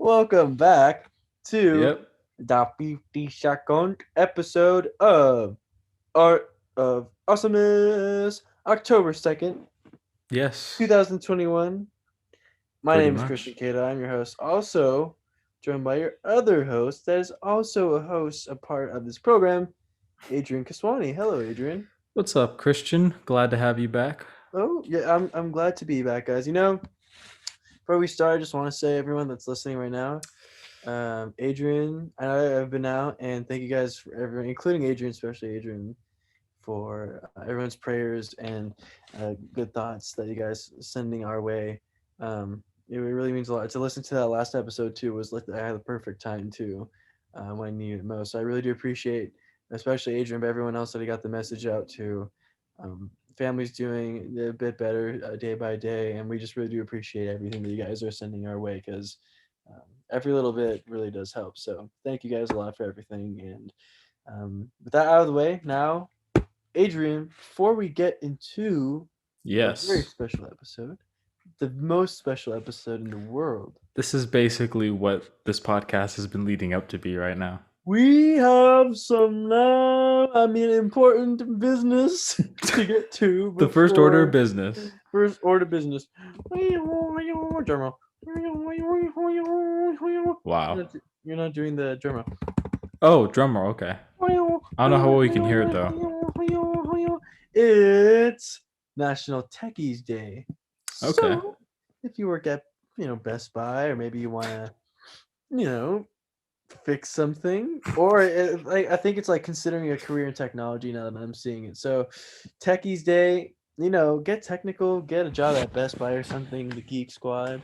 Welcome back to Yep. the 52nd episode of Art of Awesomeness, October 2nd, Yes. 2021. My Pretty name is Christian much. Caito. I'm your host. Also joined by your other host that is also a part of this program, Adrian Kiswani. Hello, Adrian. What's up, Christian? Glad to have you back. Oh, yeah, I'm glad to be back, guys. Before we start, I just want to say everyone that's listening right now, Adrian, I know I've been out, and thank you guys for everyone, including Adrian, especially Adrian, for everyone's prayers and good thoughts that you guys sending our way. It really means a lot. To listen to that last episode too was like I had the perfect time too, when I needed it most. So I really do appreciate, especially Adrian, but everyone else that he got the message out to. Family's doing a bit better day by day, and we just really do appreciate everything that you guys are sending our way because every little bit really does help. So thank you guys a lot for everything. And with that out of the way, now, Adrian, before we get into a very Yes. special episode, the most special episode in the world, This is basically what this podcast has been leading up to be right now. we have some important business to get to The first order of before business. first order business. Drum Wow. You're not doing the drum roll. Oh, drum roll. Okay. I don't know how well you can hear it though. It's National Techies Day. Okay. So, if you work at Best Buy, or maybe you want to you know fix something, or I think it's like considering a career in technology now that I'm seeing it. So, Techies Day. Get technical, get a job at Best Buy or something. The Geek Squad.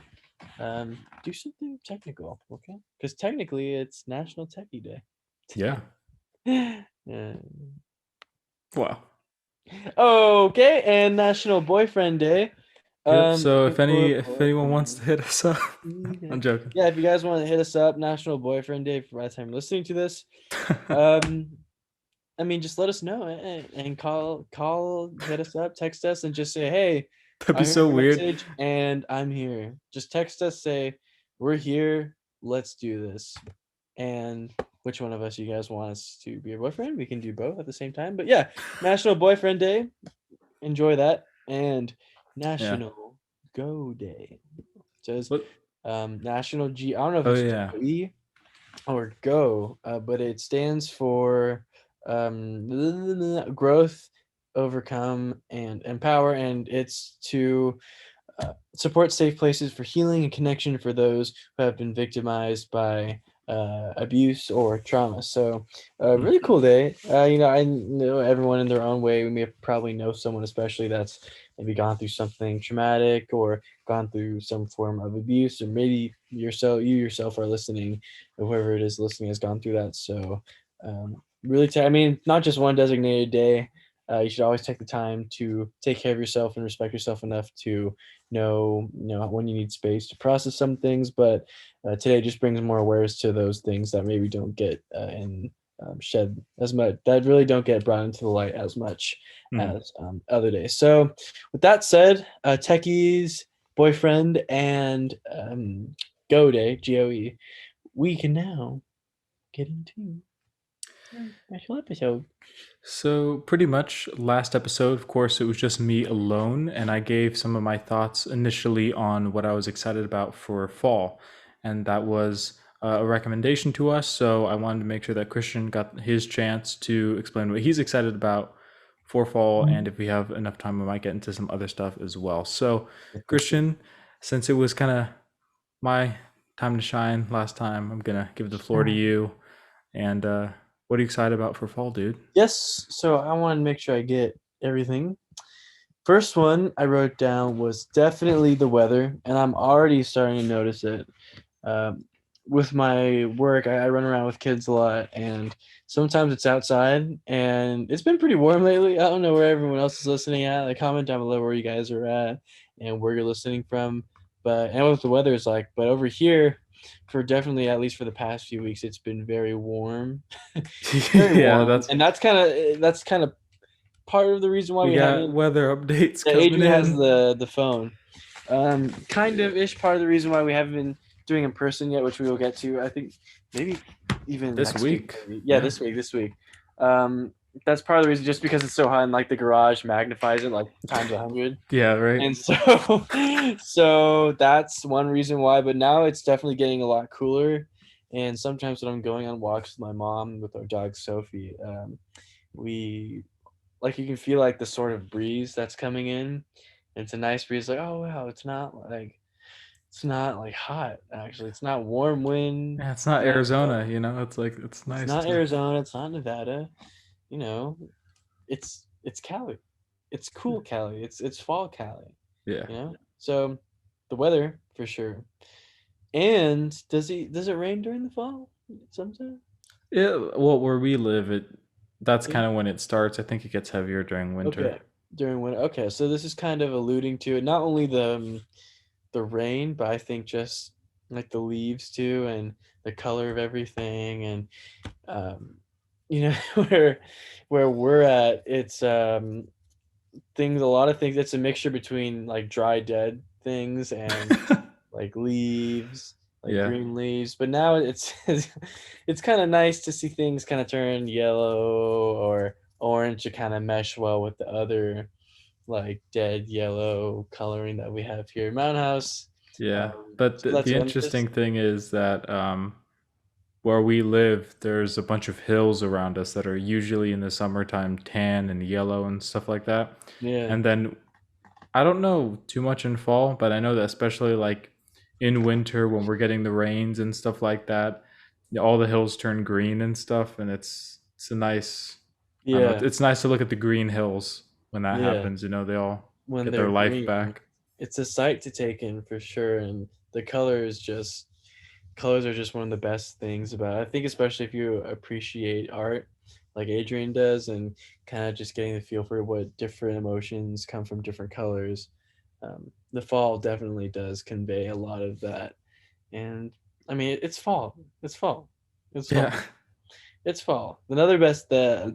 Do something technical, okay? Because technically, it's National Techie Day. Yeah. Yeah. Wow. Okay, and National Boyfriend Day. Yep. So if For anyone wants to boyfriend. hit us up, Okay. I'm joking. Yeah, if you guys want to hit us up, National Boyfriend Day for by the time you're listening to this. Um, just let us know and call, hit us up, text us, and just say, hey, That'd be I heard so your weird. message and I'm here. Just text us, say, we're here, let's do this. And which one of us you guys want us to be your boyfriend? We can do both at the same time. But yeah, National Boyfriend Day. Enjoy that. And Yeah. National Go Day. It says What? National G. I don't know if Oh it's yeah. GOE or Go, but it stands for growth, overcome, and empower. And it's to support safe places for healing and connection for those who have been victimized by abuse or trauma. So, really cool day. I know everyone in their own way. We may probably know someone, especially that's maybe gone through something traumatic or gone through some form of abuse, or maybe you yourself are listening, or whoever it is listening has gone through that. So, really, not just one designated day. You should always take the time to take care of yourself and respect yourself enough to know when you need space to process some things. But today just brings more awareness to those things that maybe don't get in shed as much, that really don't get brought into the light as much Mhm. as other days. So with that said, techies, boyfriend, and go day, GOE, we can now get into our special episode. So, pretty much last episode, of course, it was just me alone, and I gave some of my thoughts initially on what I was excited about for fall. And that was a recommendation to us. So, I wanted to make sure that Christian got his chance to explain what he's excited about for fall. And if we have enough time, we might get into some other stuff as well. So, Christian, since it was kind of my time to shine last time, I'm going to give the floor to you. And what are you excited about for fall, dude? Yes, so I want to make sure I get everything. First one I wrote down was definitely the weather, and I'm already starting to notice it. Um, with my work, I run around with kids a lot, and sometimes it's outside, and it's been pretty warm lately. I don't know where everyone else is listening at. Like, comment down below where you guys are at and where you're listening from. But and what the weather is like. But over here, for definitely at least for the past few weeks, it's been very warm, very Yeah, warm, that's and that's kind of part of the reason why we we got haven't. weather updates Yeah, coming Adrian has in. the phone. Kind of ish part of the reason why we haven't been doing in person yet, which we will get to. I think maybe even This next week. week. Maybe. Yeah, Yeah. this week. That's part of the reason, just because it's so hot and like the garage magnifies it like times 100. Yeah, right. And so, so that's one reason why. But now it's definitely getting a lot cooler. And sometimes when I'm going on walks with my mom with our dog Sophie, we like you can feel like the sort of breeze that's coming in. It's a nice breeze. Like, oh wow, it's not like hot. Actually, it's not warm wind. Yeah, it's not Not Arizona, you know. It's like it's It's nice not to. Arizona. It's not Nevada. You know, it's Cali. It's cool Cali. It's fall Cali. Yeah. You know, so the weather for sure. And does it rain during the fall sometimes? Yeah. Well, where we live, that's Yeah. kind of when it starts. I think it gets heavier during winter. Okay. During winter. Okay, so this is kind of alluding to it. Not only the rain, but I think just like the leaves too, and the color of everything, and um, you know where we're at. It's things. A lot of things. It's a mixture between like dry dead things and like leaves, like Yeah. green leaves. But now it's kind of nice to see things kind of turn yellow or orange to kind of mesh well with the other like dead yellow coloring that we have here in Mountain House. Yeah. But So that's the one. interesting thing is that where we live, there's a bunch of hills around us that are usually in the summertime tan and yellow and stuff like that. Yeah, And then I don't know too much in fall, but I know that especially like in winter when we're getting the rains and stuff like that, all the hills turn green and stuff, and it's a nice. I don't know. yeah, It's nice to look at the green hills when that yeah. happens. You know, they all When get they're their life green, back. it's a sight to take in for sure, and the colors are just one of the best things about it. I think especially if you appreciate art like Adrian does and kind of just getting the feel for what different emotions come from different colors. The fall definitely does convey a lot of that. And I mean, it's fall. It's fall. It's Yeah, fall. It's fall. Another best, the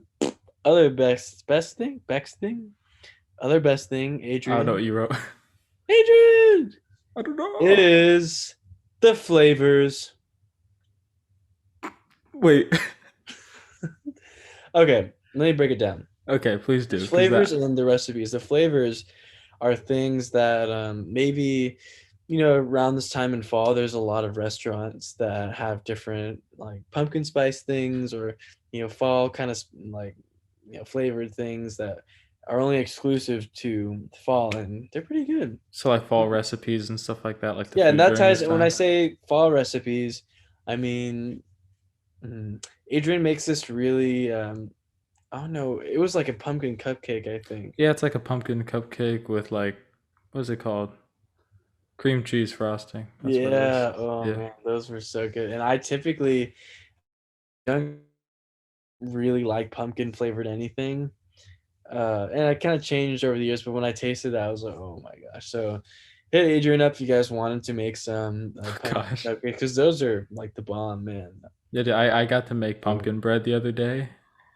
other best thing, other best thing, I don't know what Adrian, you wrote. Adrian I don't know. is the flavors. Wait. Okay, let me break it down. Okay, please There's do, because flavors that. and then the recipes. The flavors are things that maybe around this time in fall, there's a lot of restaurants that have different like pumpkin spice things or fall kind of like flavored things that are only exclusive to fall, and they're pretty good. So like fall recipes and stuff like that, like the Yeah, and food that during ties this when I time. say fall recipes, I mean Adrian makes this really oh no, it was like a pumpkin cupcake, I think. Yeah, it's like a pumpkin cupcake with like, what is it called? Cream cheese frosting. That's what it is. Yeah, oh Yeah. man, those were so good. And I typically don't really like pumpkin flavored anything. And I kind of changed over the years, but when I tasted that, I was like, oh my gosh. So hit Adrian up if you guys wanted to make some Oh pumpkin gosh. cupcakes because those are like the bomb, man. Yeah, dude, I got to make Oh. pumpkin bread the other day,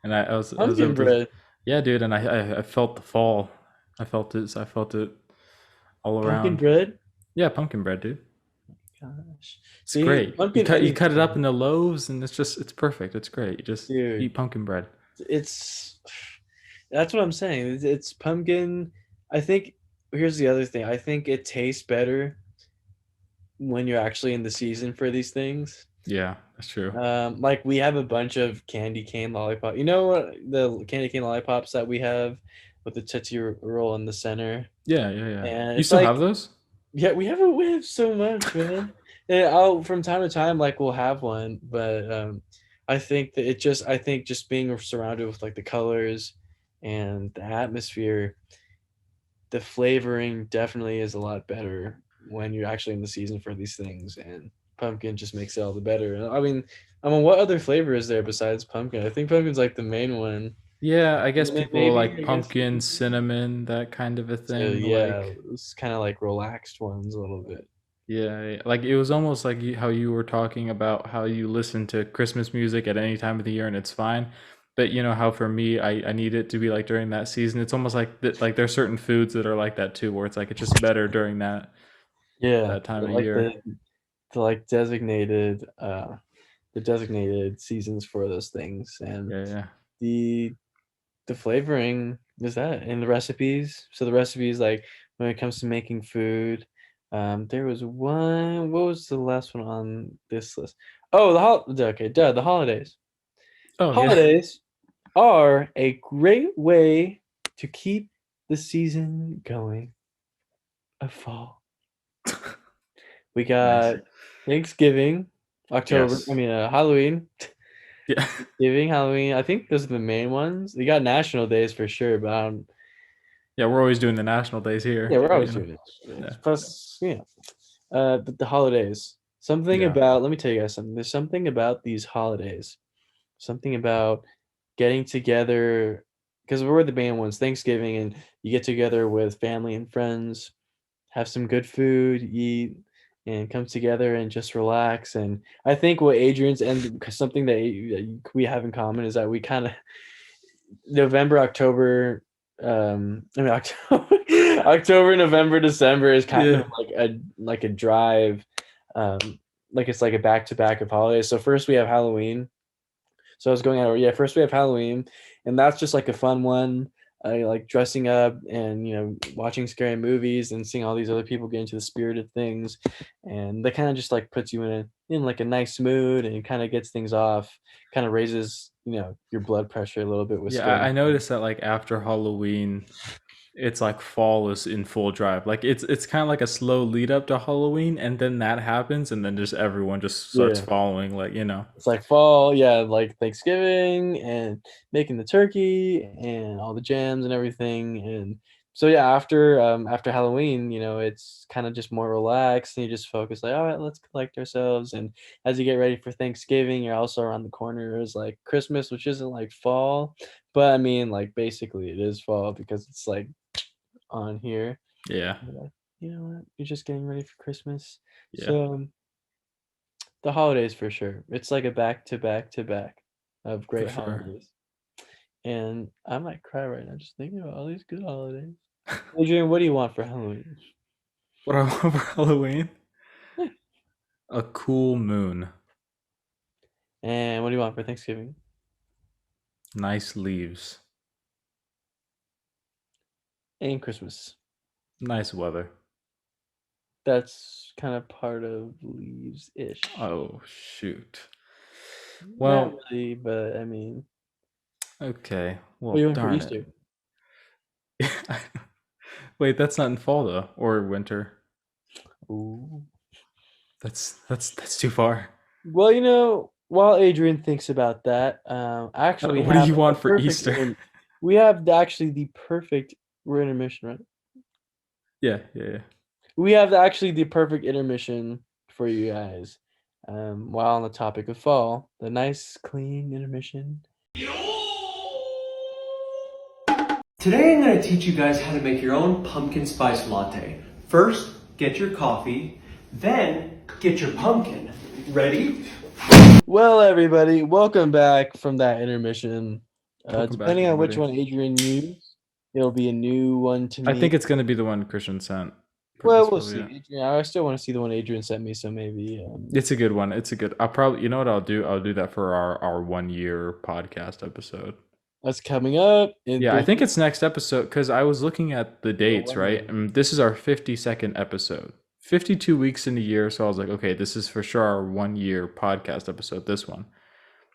and I was Pumpkin able to. bread, Yeah, dude, and I felt the fall. I felt it all pumpkin around. bread. Yeah, pumpkin bread, dude. Gosh, It's see, great. pumpkin You cut it up anything, into loaves, and it's perfect. It's great. You just dude. eat pumpkin bread. It's That's what I'm saying. It's pumpkin. I think here's the other thing. I think it tastes better when you're actually in the season for these things. Yeah, that's true. Like we have a bunch of candy cane lollipop. You know what the candy cane lollipops that we have with the tootsie roll in the center, Yeah, yeah, yeah. and You it's still have like, those? yeah, we have so much, man. And I'll from time to time like we'll have one, but I think that I think just being surrounded with like the colors and the atmosphere, the flavoring definitely is a lot better when you're actually in the season for these things, and pumpkin just makes it all the better. I mean, what other flavor is there besides pumpkin? I think pumpkin's like the main one. Yeah, I guess people Maybe like I guess. pumpkin, cinnamon, that kind of a So thing. yeah, Like, it's kind of like relaxed ones a little bit. yeah, yeah. Like it was almost like how you were talking about how you listen to Christmas music at any time of the year and it's fine. But you know how for me, I need it to be like during that season. It's almost like that. Like there's certain foods that are like that too, where it's like it's just better during Yeah, that time of like year. like the designated seasons for those things, and Yeah. the the flavoring is that and the recipes. So the recipes, like when it comes to making food, there was one. What was the last one on this list? Oh, the holidays. Oh yeah. Holidays are a great way to keep the season going of fall. We Nice. got Thanksgiving, October. I Yes. mean, Halloween, Yeah. Thanksgiving, Halloween. I think those are the main ones. We got national days for sure, but Yeah, we're always doing the national days yeah, here, we're but always doing national yeah. days. Plus, but the holidays. Something Yeah. about. Let me tell you guys something. There's something about these holidays. Something about getting together because we're the main ones. Thanksgiving, and you get together with family and friends, have some good food, eat, and come together and just relax. And I think what Adrian's and something that we have in common is that we kind of November, October, I mean October, October, November, December is kind of Yeah. like a drive, like it's like a back to back of holidays. So first we have Halloween, so I was going out. Yeah, first we have Halloween, and that's just like a fun one. I like dressing up and watching scary movies and seeing all these other people get into the spirit of things, and that kind of just like puts you in like a nice mood and kind of gets things off. Kind of raises your blood pressure a little bit with Yeah, scary I movies. noticed that like after Halloween, it's like fall is in full drive. Like it's kind of like a slow lead up to Halloween, and then that happens, and then just everyone just starts Yeah. following. Like. It's like fall, yeah, like Thanksgiving and making the turkey and all the jams and everything. And so yeah, after Halloween, it's kind of just more relaxed and you just focus like, all right, let's collect ourselves. And as you get ready for Thanksgiving, you're also around the corner is like Christmas, which isn't like fall, but I mean like basically it is fall because it's like on here. Yeah, You're like, you know what? You're just getting ready for Christmas. yeah, So the holidays for sure. It's like a back to back to back of for great sure. holidays. And I might cry right now just thinking about all these good holidays. Adrian, what do you want for Halloween? What I want for Halloween? Yeah. A cool moon, And what do you want for Thanksgiving? nice leaves, And Christmas. nice weather. That's kind of part of leaves ish. Oh shoot. Not Well, really, but I mean, okay. what do you Well, want for darn it. Easter? Wait, that's not in fall though, or winter. Ooh. That's too far. Well, while Adrian thinks about that, actually we What do have you a want for perfect. Easter? We have actually the perfect. We're intermission, right? Yeah, yeah, yeah. We have actually the perfect intermission for you guys. While on the topic of fall, the nice clean intermission. Today I'm going to teach you guys how to make your own pumpkin spice latte. First, get your coffee, then get your pumpkin. Ready? Well, everybody, welcome back from that intermission. Welcome back, Depending on which everybody. one Adrian used, it'll be a new one to I me. think it's gonna be the one Christian sent for Well, this we'll one. see. Yeah. Adrian, I still want to see the one Adrian sent me, so maybe. It's a good one. It's a good. I'll probably. You know what I'll do? I'll do that for our 1 year podcast episode. That's coming up in Yeah, I 3 think it's next episode because I was looking at the or dates, 1 right? year. And this is our 52nd episode. 52 weeks in a year, so I was like, okay, this is for sure our 1 year podcast episode, this one.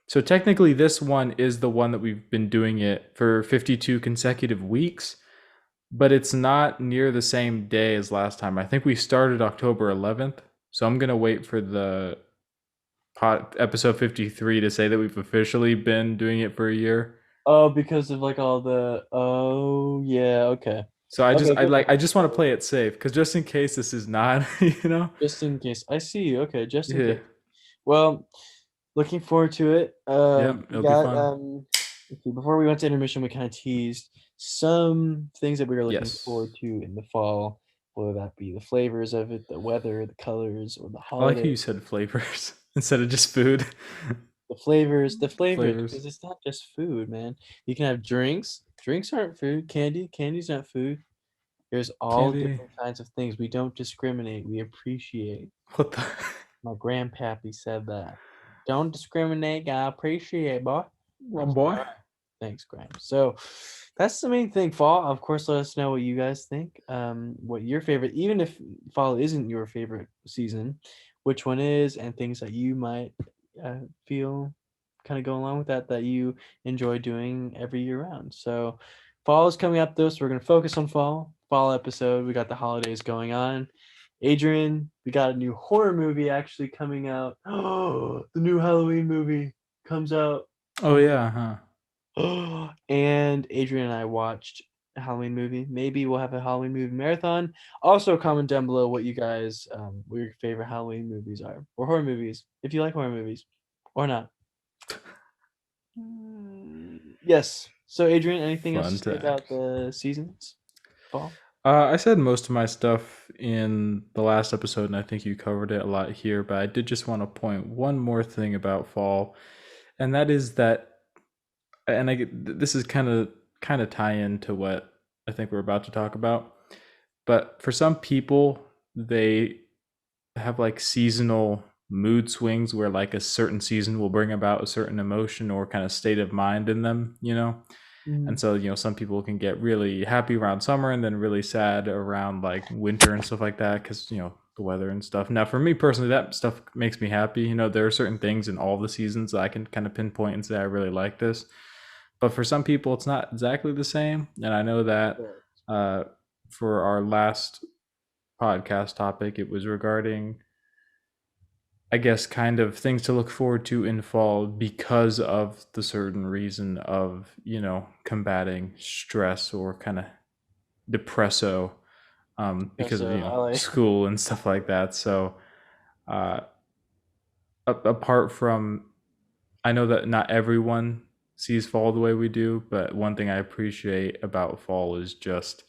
So technically this one is the one that we've been doing it for 52 consecutive weeks, but it's not near the same day as last time. I think we started October 11th, so I'm going to wait for the episode 53 to say that we've officially been doing it for a year. Oh, because of like all the. Oh, yeah. Okay. So I just Okay. I Good. like I just want to play it safe because just in case this is not, you know. Just in case. I see you. Okay, just in Yeah. case. Well, looking forward to it. Yep. We It'll be got fun. let's see, before we went to intermission, we kind of teased some things that we were looking Yes. forward to in the fall, whether that be the flavors of it, the weather, the colors, or the I like how holiday. you said flavors instead of just food. The flavors, Flavors. because it's not just food, man. You can have drinks. Drinks aren't food. Candy's not food. There's all Candy. different kinds of things. We don't discriminate. We appreciate. What the? My grandpappy said that. Don't discriminate. I appreciate, boy. Wrong boy. Thanks, Graham. So that's the main thing. Fall, of course, let us know what you guys think. What your favorite, even if fall isn't your favorite season, which one is, and things that you might feel kind of go along with that you enjoy doing every year round. So fall is coming up though, so we're gonna focus on fall episode. We got the holidays going on. Adrian, we got a new horror movie actually coming out. Oh, the new Halloween movie comes out. Oh yeah, huh? And Adrian and I watched a Halloween movie. Maybe we'll have a Halloween movie marathon. Also, comment down below what you guys, what your favorite Halloween movies are, or horror movies, if you like horror movies, or not. Yes. So, Adrian, anything else to say about the seasons? Fall? I said most of my stuff in the last episode, and I think you covered it a lot here, but I did just want to point one more thing about fall, and that is that, and this is kind of tie into what I think we're about to talk about, but for some people, they have like seasonal mood swings where like a certain season will bring about a certain emotion or kind of state of mind in them, you know? And so, some people can get really happy around summer and then really sad around like winter and stuff like that because, the weather and stuff. Now, for me personally, that stuff makes me happy. There are certain things in all the seasons that I can kind of pinpoint and say, I really like this. But for some people, it's not exactly the same. And I know that for our last podcast topic, it was regarding, I guess, kind of things to look forward to in fall because of the certain reason of, combating stress or kind of depresso because of, school and stuff like that. So apart from, I know that not everyone sees fall the way we do, but one thing I appreciate about fall is just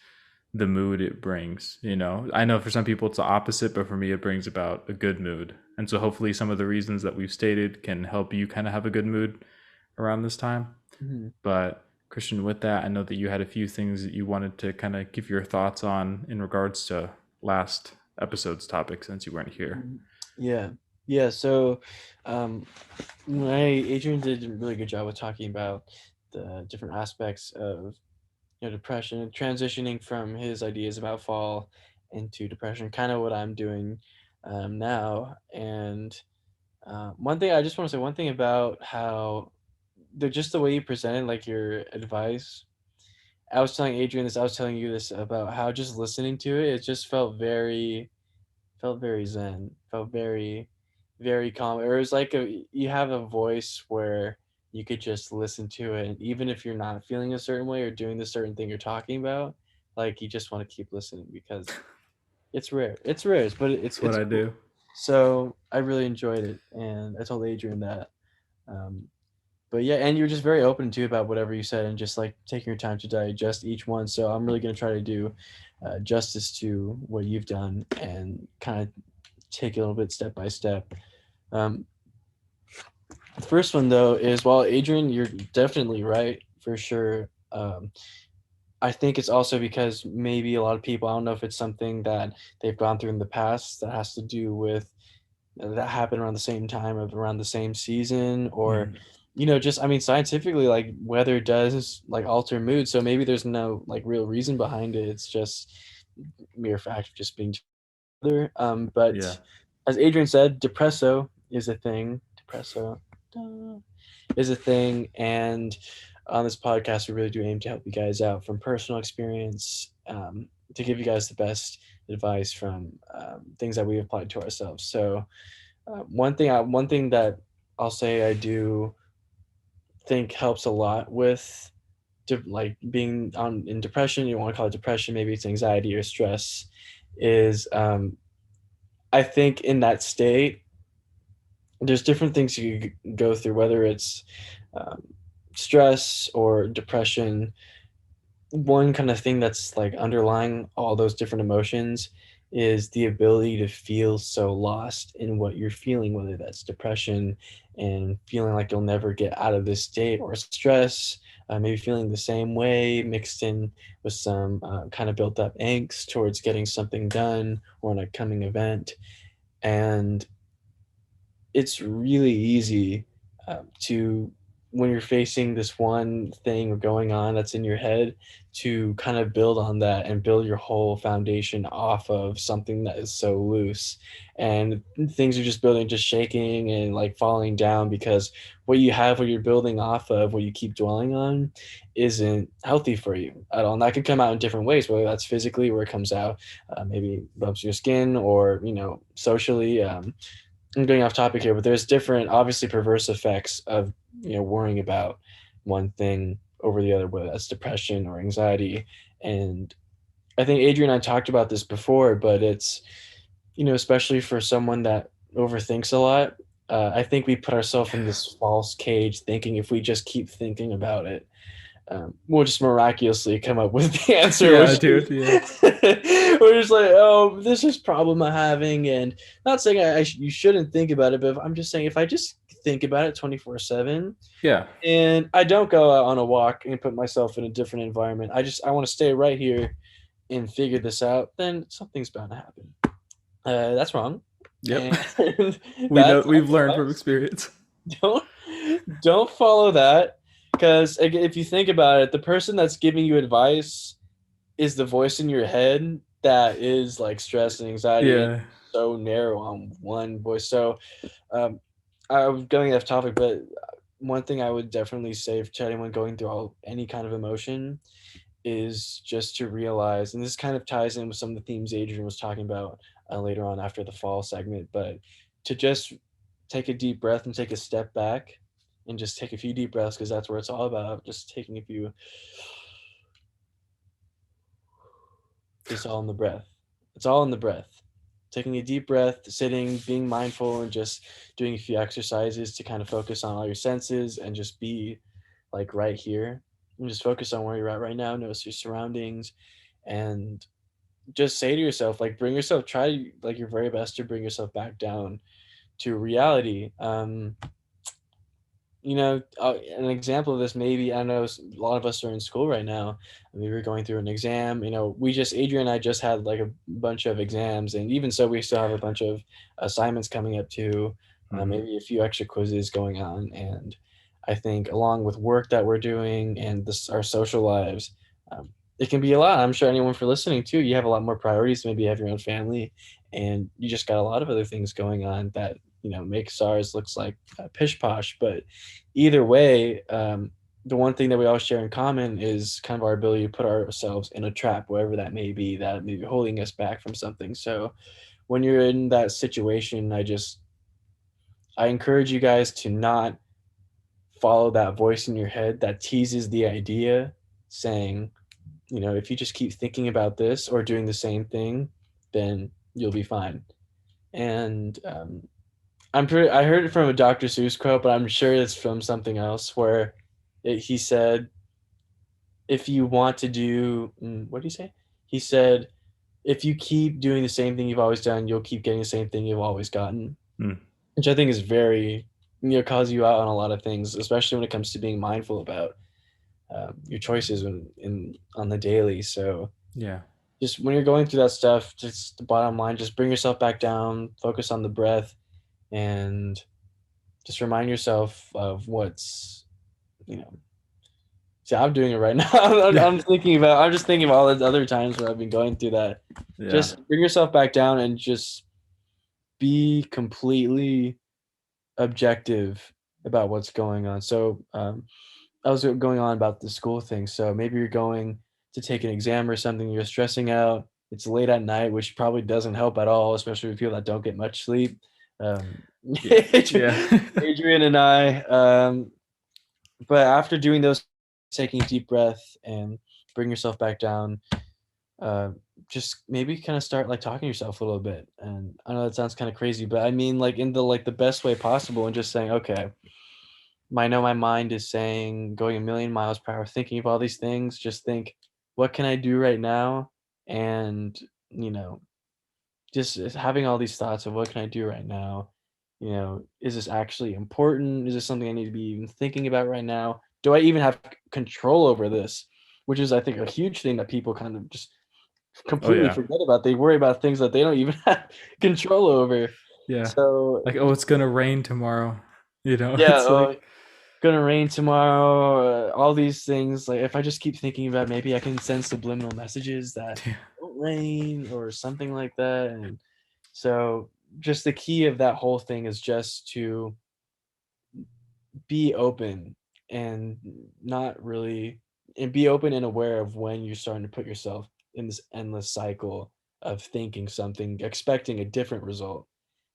the mood it brings. I know for some people it's the opposite, but for me it brings about a good mood. And so hopefully some of the reasons that we've stated can help you kind of have a good mood around this time. But Christian, with that, I know that you had a few things that you wanted to kind of give your thoughts on in regards to last episode's topic since you weren't here. Yeah. So Adrian did a really good job of talking about the different aspects of depression and transitioning from his ideas about fall into depression, kind of what I'm doing now. And one thing I just want to say, one thing about how just the way you presented like your advice. I was telling Adrian this, I was telling you this about how just listening to it just felt very zen, felt very, very calm. It was like you have a voice where you could just listen to it, and even if you're not feeling a certain way or doing the certain thing you're talking about, like you just want to keep listening because it's rare. It's rare, but it's what I cool. do. So I really enjoyed it, and I told Adrian that. But yeah, and you're just very open to about whatever you said, and just like taking your time to digest each one. So I'm really gonna try to do justice to what you've done and kind of take it a little bit step by step. The first one though is, well, Adrian, you're definitely right for sure. I think it's also because maybe a lot of people, I don't know if it's something that they've gone through in the past that has to do with that happened around the same time of around the same season, or just, I mean, scientifically, like weather does like alter mood, so maybe there's no like real reason behind it. It's just mere fact of just being together. But as Adrian said, depresso is a thing. Depresso is a thing, and on this podcast, we really do aim to help you guys out from personal experience, to give you guys the best advice from things that we applied to ourselves. So one thing that I'll say I do think helps a lot with like being in depression, you want to call it depression, maybe it's anxiety or stress, is I think in that state there's different things you go through, whether it's stress or depression. One kind of thing that's like underlying all those different emotions is the ability to feel so lost in what you're feeling, whether that's depression and feeling like you'll never get out of this state, or stress, maybe feeling the same way mixed in with some kind of built up angst towards getting something done or an upcoming event. And it's really easy to, when you're facing this one thing going on that's in your head, to kind of build on that and build your whole foundation off of something that is so loose, and things are just building, just shaking and like falling down, because what you have, what you're building off of, what you keep dwelling on, isn't healthy for you at all. And that can come out in different ways, whether that's physically, where it comes out, maybe bumps your skin, or socially. I'm getting off topic here, but there's different, obviously, perverse effects of worrying about one thing over the other, whether that's depression or anxiety. And I think Adrian and I talked about this before, but it's especially for someone that overthinks a lot. I think we put ourselves in this false cage, thinking if we just keep thinking about it, we'll just miraculously come up with the answer. Yeah, dude. Yeah. We're just like, oh, this is problem I'm having, and not saying you shouldn't think about it, but I'm just saying if I just think about it 24/7, Yeah. and I don't go out on a walk and put myself in a different environment, I want to stay right here and figure this out, then something's bound to happen. That's wrong. Yep. And We've learned from experience. Don't follow that, because if you think about it, the person that's giving you advice is the voice in your head that is like stress and anxiety. Yeah. And so narrow on one voice. So I was going off topic, but one thing I would definitely say to anyone going through any kind of emotion is just to realize, and this kind of ties in with some of the themes Adrian was talking about later on after the fall segment, but to just take a deep breath and take a step back and just take a few deep breaths, because that's where it's all about. Just taking a few, just all in the breath. It's all in the breath. Taking a deep breath, sitting, being mindful, and just doing a few exercises to kind of focus on all your senses and just be like right here, and just focus on where you're at right now. Notice your surroundings, and just say to yourself, like, try like your very best to bring yourself back down to reality. An example of this, maybe, I know a lot of us are in school right now, and we were going through an exam. Adrian and I just had like a bunch of exams, and even so, we still have a bunch of assignments coming up too, maybe a few extra quizzes going on. And I think, along with work that we're doing and our social lives, it can be a lot. I'm sure anyone for listening too, you have a lot more priorities. Maybe you have your own family, and you just got a lot of other things going on that make SARS looks like pish posh. But either way, the one thing that we all share in common is kind of our ability to put ourselves in a trap, wherever that may be, that may be holding us back from something. So when you're in that situation, I encourage you guys to not follow that voice in your head that teases the idea, saying, if you just keep thinking about this or doing the same thing, then you'll be fine. And I heard it from a Dr. Seuss quote, but I'm sure it's from something else, where he said, if you want to do, what did he say? He said, if you keep doing the same thing you've always done, you'll keep getting the same thing you've always gotten, which I think is very, calls you out on a lot of things, especially when it comes to being mindful about your choices on the daily. So yeah, just when you're going through that stuff, just the bottom line, just bring yourself back down, focus on the breath, and just remind yourself of what's, see, I'm doing it right now. I'm just thinking of all the other times where I've been going through that. Yeah. Just bring yourself back down and just be completely objective about what's going on. So I was going on about the school thing. So maybe you're going to take an exam or something, you're stressing out, it's late at night, which probably doesn't help at all, especially with people that don't get much sleep. Adrian and I, but after doing those, taking a deep breath and bring yourself back down, just maybe kind of start like talking to yourself a little bit. And I know that sounds kind of crazy, but I mean, like, in the best way possible, and just saying, okay, I know my mind is saying, going a million miles per hour, thinking of all these things. Just think, what can I do right now? And just having all these thoughts of what can I do right now? Is this actually important? Is this something I need to be even thinking about right now? Do I even have control over this? Which is, I think, a huge thing that people kind of just completely forget about. They worry about things that they don't even have control over. Yeah. So Like, oh, it's gonna rain tomorrow. yeah, It's like, gonna rain tomorrow. All these things. Like if I just keep thinking about maybe I can send subliminal messages that yeah, don't rain or something like that. And so just the key of that whole thing is just to be open and not really and be open and aware of when you're starting to put yourself in this endless cycle of thinking something, expecting a different result.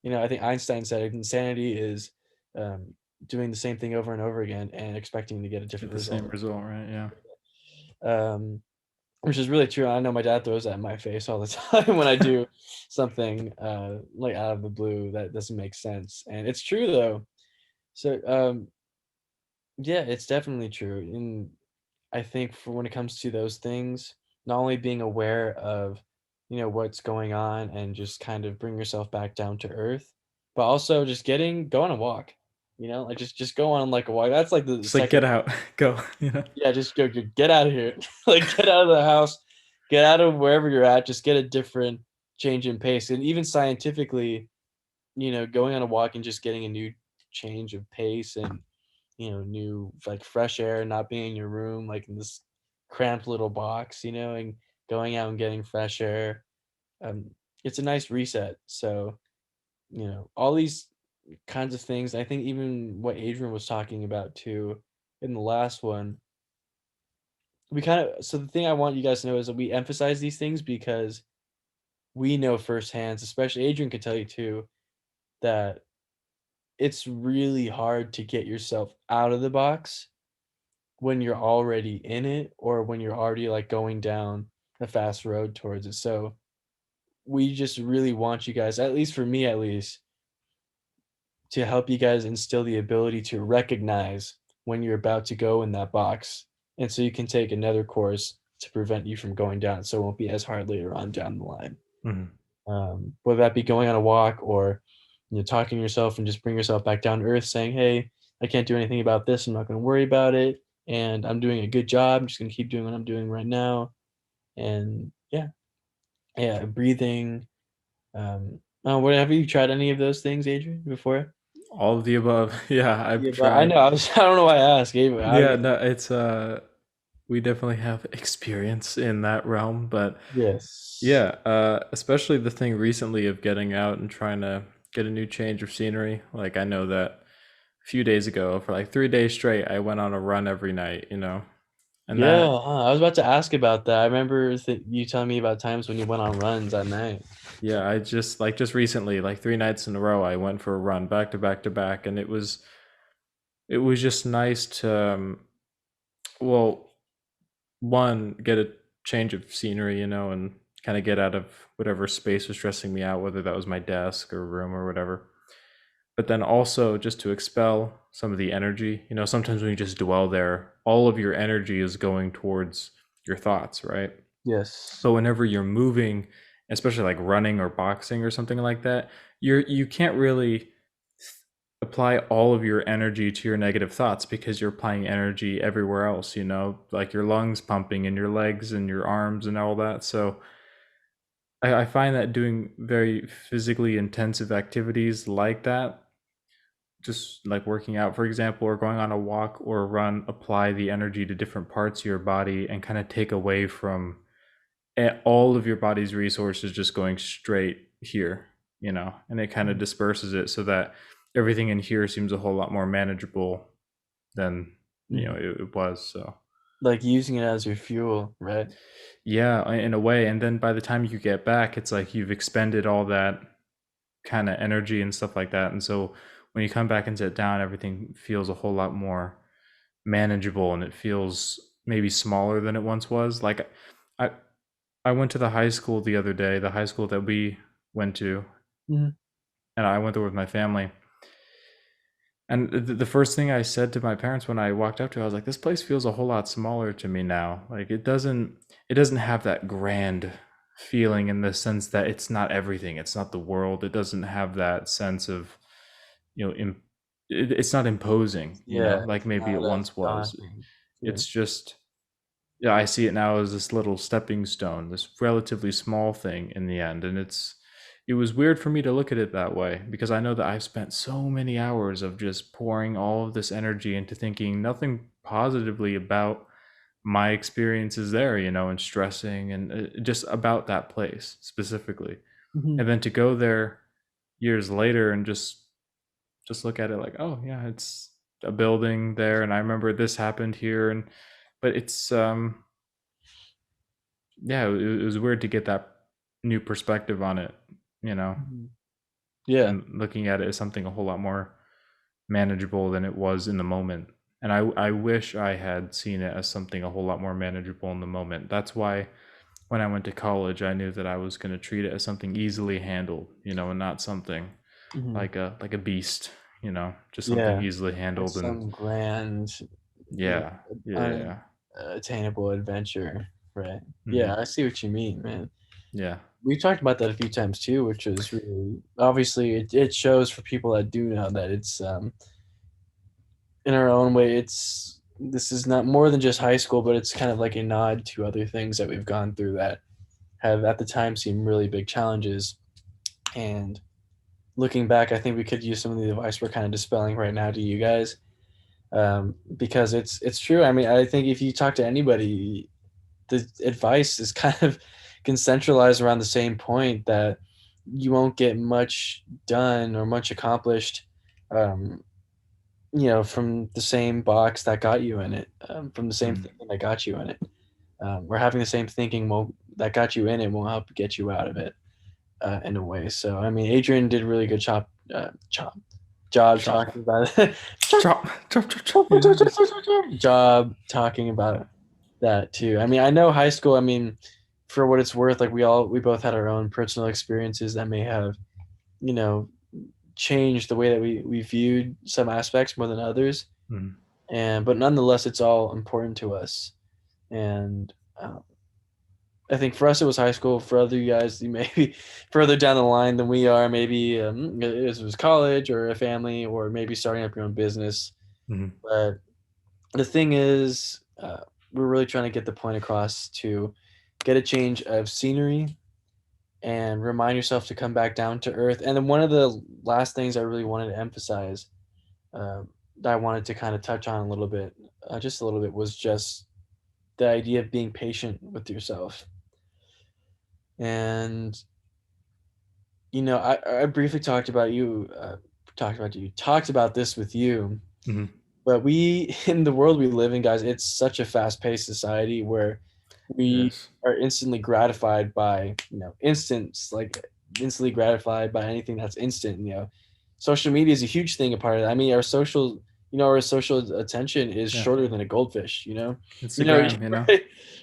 I think Einstein said insanity is um, doing the same thing over and over again and expecting to get a get different the same result. result, right? Yeah. Um, which is really true. I know my dad throws that in my face all the time when I do something like out of the blue that doesn't make sense, and it's true though. So yeah, it's definitely true. And I think for when it comes to those things, not only being aware of, what's going on and just kind of bring yourself back down to earth, but also just go on a walk, like just go on like a walk. That's like the Just like second. get out, go. Yeah, just get out of here. Like get out of the house, get out of wherever you're at, just get a different change in pace. And even scientifically, going on a walk and just getting a new change of pace and new like fresh air, not being in your room like in this cramped little box, and going out and getting fresh air. Um, it's a nice reset. So, all these kinds of things. I think even what Adrian was talking about too in the last one, we kind of so the thing I want you guys to know is that we emphasize these things because we know firsthand, especially Adrian could tell you too, that it's really hard to get yourself out of the box when you're already in it or when you're already like going down a fast road towards it. So we just really want you guys, at least for me at least, to help you guys instill the ability to recognize when you're about to go in that box. And so you can take another course to prevent you from going down. So it won't be as hard later on down the line. Mhm. Whether that be going on a walk or talking to yourself and just bring yourself back down to earth saying, hey, I can't do anything about this. I'm not going to worry about it. And I'm doing a good job. I'm just going to keep doing what I'm doing right now. And yeah, breathing. What have you tried any of those things, Adrian, before? All of the above. Yeah, I've Yeah, but I tried. know I don't know why I asked. Yeah, no, it's we definitely have experience in that realm, but Yes. yeah, especially the thing recently of getting out and trying to get a new change of scenery. Like I know that a few days ago, for like 3 days straight, I went on a run every night, and Yeah, that, I was about to ask about that. I remember you telling me about times when you went on runs at night. yeah, I just recently, like 3 nights in a row, I went for a run back to back to back, and it was just nice to, well, one, get a change of scenery, and kind of get out of whatever space was stressing me out, whether that was my desk or room or whatever. But then also just to expel some of the energy. Sometimes when you just dwell there, all of your energy is going towards your thoughts, right? Yes. But whenever you're moving, especially like running or boxing or something like that, you can't really apply all of your energy to your negative thoughts because you're applying energy everywhere else, like your lungs pumping and your legs and your arms and all that. So I find that doing very physically intensive activities like that, just like working out, for example, or going on a walk or a run, apply the energy to different parts of your body and kind of take away from all of your body's resources just going straight here, and it kind of disperses it so that everything in here seems a whole lot more manageable than Mhm. it was. So Like using it as your fuel, right? yeah, in a way. And then by the time you get back, it's like you've expended all that kind of energy and stuff like that. And so when you come back and sit down, everything feels a whole lot more manageable, and it feels maybe smaller than it once was. Like I I went to the high school the other day, the high school that we went to, Mhm. and I went there with my family. And the first thing I said to my parents when I walked up to it, I was like, this place feels a whole lot smaller to me now. Like it doesn't have that grand feeling in the sense that it's not everything. It's not the world. It doesn't have that sense of, you know, im- it's not imposing, Yeah, like it's maybe it not as once was. daunting. Yeah. It's just, yeah, I see it now as this little stepping stone, this relatively small thing in the end. And it was weird for me to look at it that way, because I know that I've spent so many hours of just pouring all of this energy into thinking nothing positively about my experiences there, and stressing and just about that place specifically. Mhm. And then to go there years later and just look at it like, oh yeah, it's a building there, and I remember this happened here, and but it's yeah, it was weird to get that new perspective on it, Mhm. Yeah. and looking at it as something a whole lot more manageable than it was in the moment. And I wish I had seen it as something a whole lot more manageable in the moment. That's why when I went to college, I knew that I was going to treat it as something easily handled, and not something Mhm. like a beast, just something Yeah. easily Like handled. And some grand, yeah, yeah, unattainable adventure, right? hmm, Yeah, I see what you mean, man. yeah, We talked about that a few times too, which is really obviously it shows for people that do know that it's in our own way. It's this is not more than just high school, but it's kind of like a nod to other things that we've gone through that have at the time seemed really big challenges. And looking back, I think we could use some of the advice we're kind of dispelling right now to you guys, because it's true. I mean, I think if you talk to anybody, the advice is kind of concentralized around the same point that you won't get much done or much accomplished, um, from the same box that got you in it, from the same mm, thinking that got you in it. Or having the same thinking that got you in it won't help get you out of it, in a way. So, I mean, Adrian did a really good job chop, talking about it. chop, chop, chop, chop. Yeah, just Job talking about that too. I mean, I know high school. I mean, for what it's worth, like we both had our own personal experiences that may have, you know, changed the way that we viewed some aspects more than others. mm, But nonetheless, it's all important to us. And um, I think for us it was high school. For other you guys, you may be further down the line than we are. Maybe it was college or a family, or maybe starting up your own business. mm, But the thing is, we're really trying to get the point across to get a change of scenery and remind yourself to come back down to earth. And then one of the last things I really wanted to emphasize, that I wanted to kind of touch on a little bit, just a little bit, was just the idea of being patient with yourself. And I briefly talked about this with you, mm. but we in the world we live in, guys, it's such a fast-paced society where we Yes. are instantly gratified by instantly gratified by anything that's instant. Social media is a huge thing. A part of that. I mean, our social attention is Yeah. shorter than a goldfish. Instagram,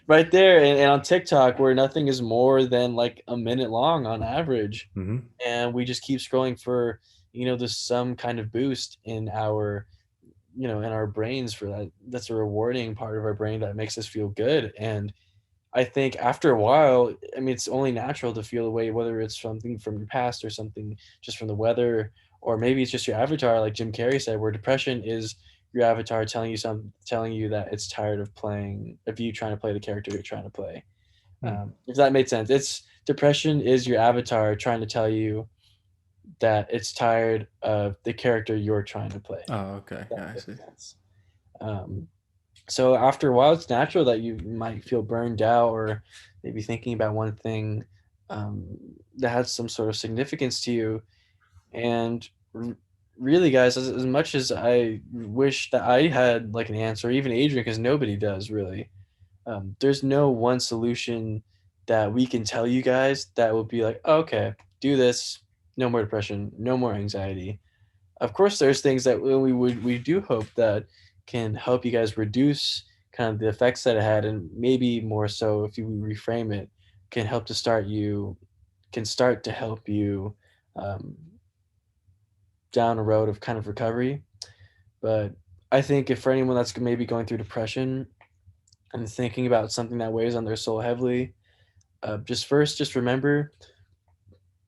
right there, and on TikTok, where nothing is more than like a minute long on average, Mm-hmm. and we just keep scrolling for there's some kind of boost in our brains for that. That's a rewarding part of our brain that makes us feel good. And I think after a while, I mean, it's only natural to feel a way, whether it's something from your past or something just from the weather, or maybe it's just your avatar, like Jim Carrey said, where depression is your avatar telling you that it's tired of you trying to play the character you're trying to play. Mm. If that made sense, it's depression is your avatar trying to tell you that it's tired of the character you're trying to play. Oh, okay. That Yeah, I makes see. sense. Um, so after a while, it's natural that you might feel burned out, or maybe thinking about one thing, um, that has some sort of significance to you. And really, guys, as much as I wish that I had like an answer, even Adrian, because nobody does really. There's no one solution that we can tell you guys that will be like, "Oh, okay, do this, no more depression, no more anxiety." Of course, there's things that we do hope that can help you guys reduce kind of the effects that it had, and maybe more so if you reframe it, can start to help you, um, down a road of kind of recovery. But I think if for anyone that's maybe going through depression and thinking about something that weighs on their soul heavily, just remember,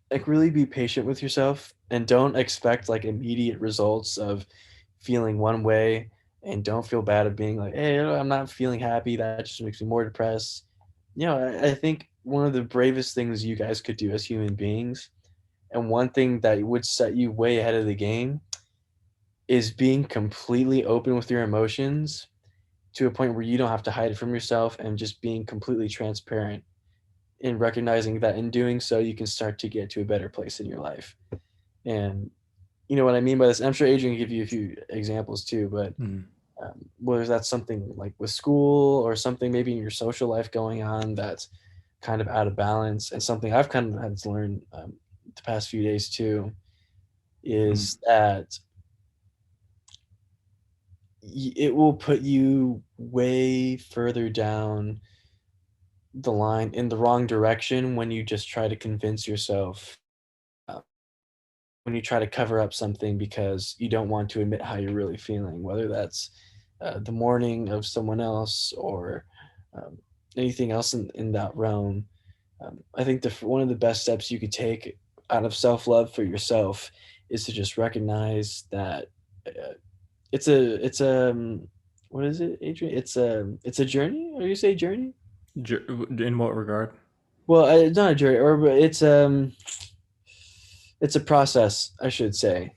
like, really be patient with yourself and don't expect like immediate results of feeling one way, and don't feel bad of being like, hey, I'm not feeling happy, that just makes me more depressed. I think one of the bravest things you guys could do as human beings And one thing that would set you way ahead of the game is being completely open with your emotions to a point where you don't have to hide it from yourself, and just being completely transparent and recognizing that in doing so, you can start to get to a better place in your life. And you know what I mean by this. I'm sure Adrian can give you a few examples too, but whether that's something like with school or something maybe in your social life going on that's kind of out of balance, and something I've kind of had to learn the past few days too, is that it will put you way further down the line in the wrong direction when you just try to convince yourself, uh, when you try to cover up something because you don't want to admit how you're really feeling, whether that's the mourning of someone else or um, anything else in that realm. I think one of the best steps you could take out of self love for yourself is to just recognize that uh, it's a what is it, Adrian? It's a journey. Or you say journey? In what regard? Well, it's not a journey, or it's a process. I should say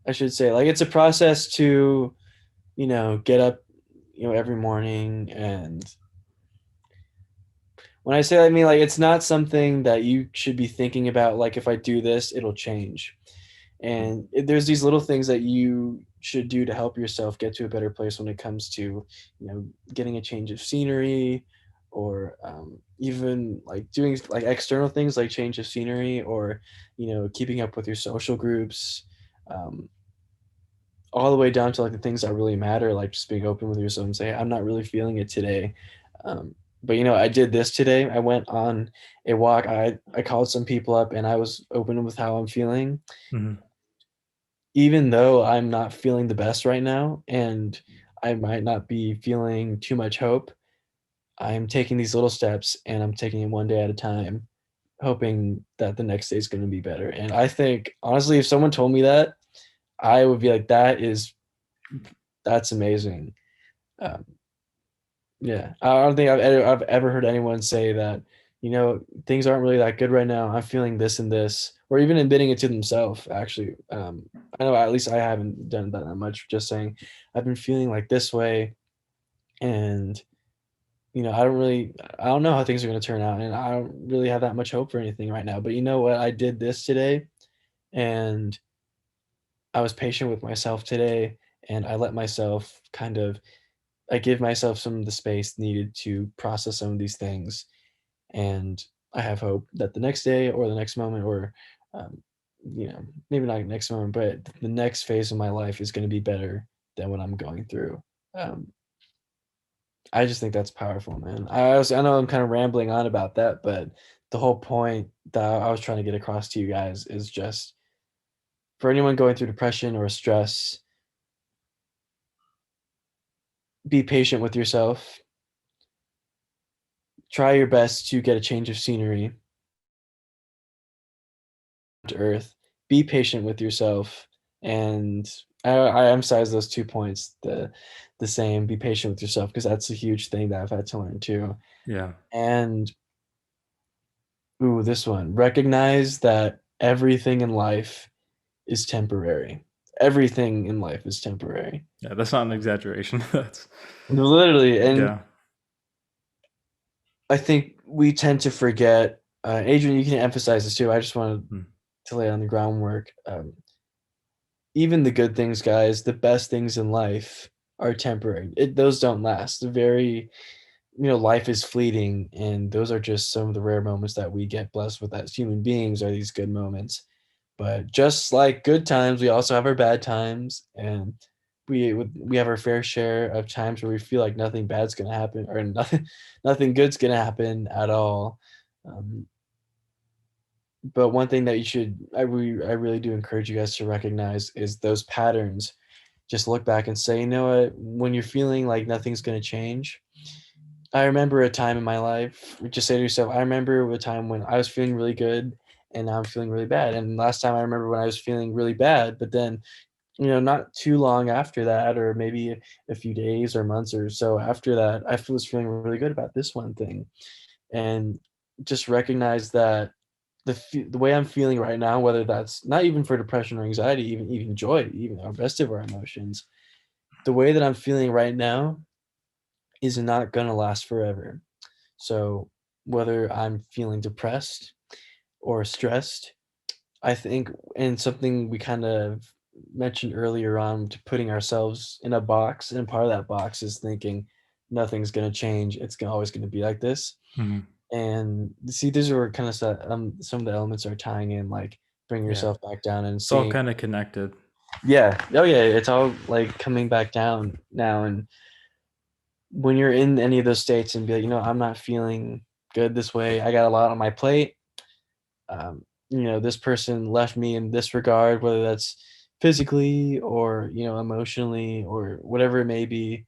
like it's a process to get up every morning. And when I say that, I mean like it's not something that you should be thinking about like if I do this it'll change. And there's these little things that you should do to help yourself get to a better place when it comes to getting a change of scenery, or even like doing like external things like change of scenery, or keeping up with your social groups, um, all the way down to like the things that really matter, like just being open with yourself and say I'm not really feeling it today. But I did this today. I went on a walk. I called some people up and I was open with how I'm feeling, Mm-hmm. even though I'm not feeling the best right now and I might not be feeling too much hope. I'm taking these little steps and I'm taking it one day at a time, hoping that the next day is going to be better. And I think honestly, if someone told me that, I would be like, that's amazing. Um, yeah, I don't think I've ever heard anyone say that, things aren't really that good right now. I'm feeling this and this, or even admitting it to themselves. Actually, I know at least I haven't done that much. Just saying, I've been feeling like this way, and I don't know how things are going to turn out, and I don't really have that much hope for anything right now. But you know what? I did this today, and I was patient with myself today, and I let myself I give myself some of the space needed to process some of these things. And I have hope that the next day or the next moment, or um, maybe not next moment, but the next phase of my life is going to be better than what I'm going through. Um, I just think that's powerful, man. I know I'm kind of rambling on about that, but the whole point that I was trying to get across to you guys is just for anyone going through depression or stress, be patient with yourself. Try your best to get a change of scenery to earth. Be patient with yourself, and I emphasize those 2 points the same. Be patient with yourself because that's a huge thing that I've had to learn too. Yeah. And ooh, this one. Recognize that everything in life is temporary. Everything in life is temporary. Yeah, that's not an exaggeration. That's Literally, and yeah. I think we tend to forget. Adrian, you can emphasize this too. I just wanted Mm. to lay on the groundwork. Even the good things, guys, the best things in life are temporary. Those don't last. They're very, life is fleeting, and those are just some of the rare moments that we get blessed with as human beings are these good moments. But just like good times, we also have our bad times, and we have our fair share of times where we feel like nothing bad's gonna happen, or nothing good's gonna happen at all. Um, but one thing that I really do encourage you guys to recognize is those patterns. Just look back and say, you know what, when you're feeling like nothing's going to change, I remember a time in my life, just say to yourself, I remember a time when I was feeling really good and now I'm feeling really bad. And last time I remember when I was feeling really bad, but then, not too long after that, or maybe a few days or months or so after that, was feeling really good about this one thing. And just recognize that the way I'm feeling right now, whether that's not even for depression or anxiety, even joy, even our best of our emotions, the way that I'm feeling right now is not gonna last forever. So whether I'm feeling depressed or stressed, I think, and something we kind of mentioned earlier on, to putting ourselves in a box, and part of that box is thinking nothing's gonna change. It's always gonna be like this. Mhm. And see, these are kind of stuff, some of the elements are tying in, like bring Yeah. yourself back down and It's all seeing, kind of connected. yeah, oh yeah, it's all like coming back down now. And when you're in any of those states and be like, I'm not feeling good this way. I got a lot on my plate. This person left me in this regard, whether that's physically or, emotionally or whatever it may be.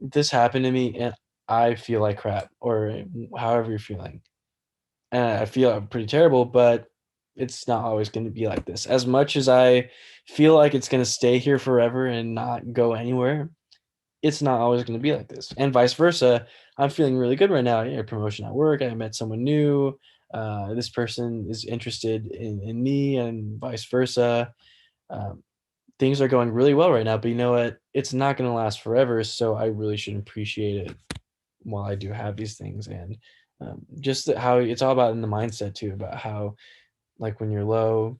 This happened to me and I feel like crap, or however you're feeling. And I feel pretty terrible, but it's not always going to be like this. As much as I feel like it's going to stay here forever and not go anywhere, it's not always going to be like this, and vice versa. I'm feeling really good right now. Yeah, promotion at work. I met someone new. This person is interested in me, and vice versa. Um, Things are going really well right now, but you know what? It's not going to last forever. So I really should appreciate it while I do have these things, and just how it's all about in the mindset too, about how, like, when you're low,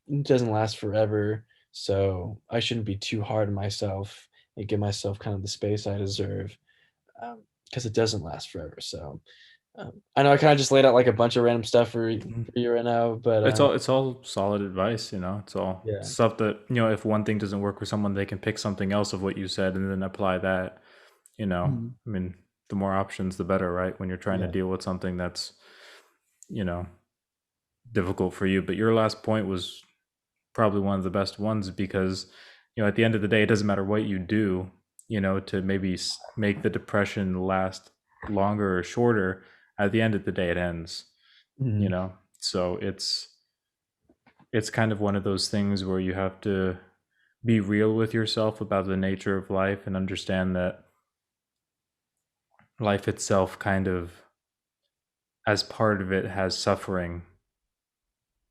it doesn't last forever. So I shouldn't be too hard on myself and give myself kind of the space I deserve, because it doesn't last forever. So I know I kind of just laid out like a bunch of random stuff Mhm. for you right now, but It's all solid advice, It's all yeah. stuff that, if one thing doesn't work for someone, they can pick something else of what you said and then apply that, Mhm. I mean, the more options, the better, right? When you're trying to Yeah. deal with something that's, you know, difficult for you. But your last point was probably one of the best ones because, at the end of the day, it doesn't matter what you do, to maybe make the depression last longer or shorter. At the end of the day, it ends, Mhm. So it's kind of one of those things where you have to be real with yourself about the nature of life and understand that life itself kind of, as part of it, has suffering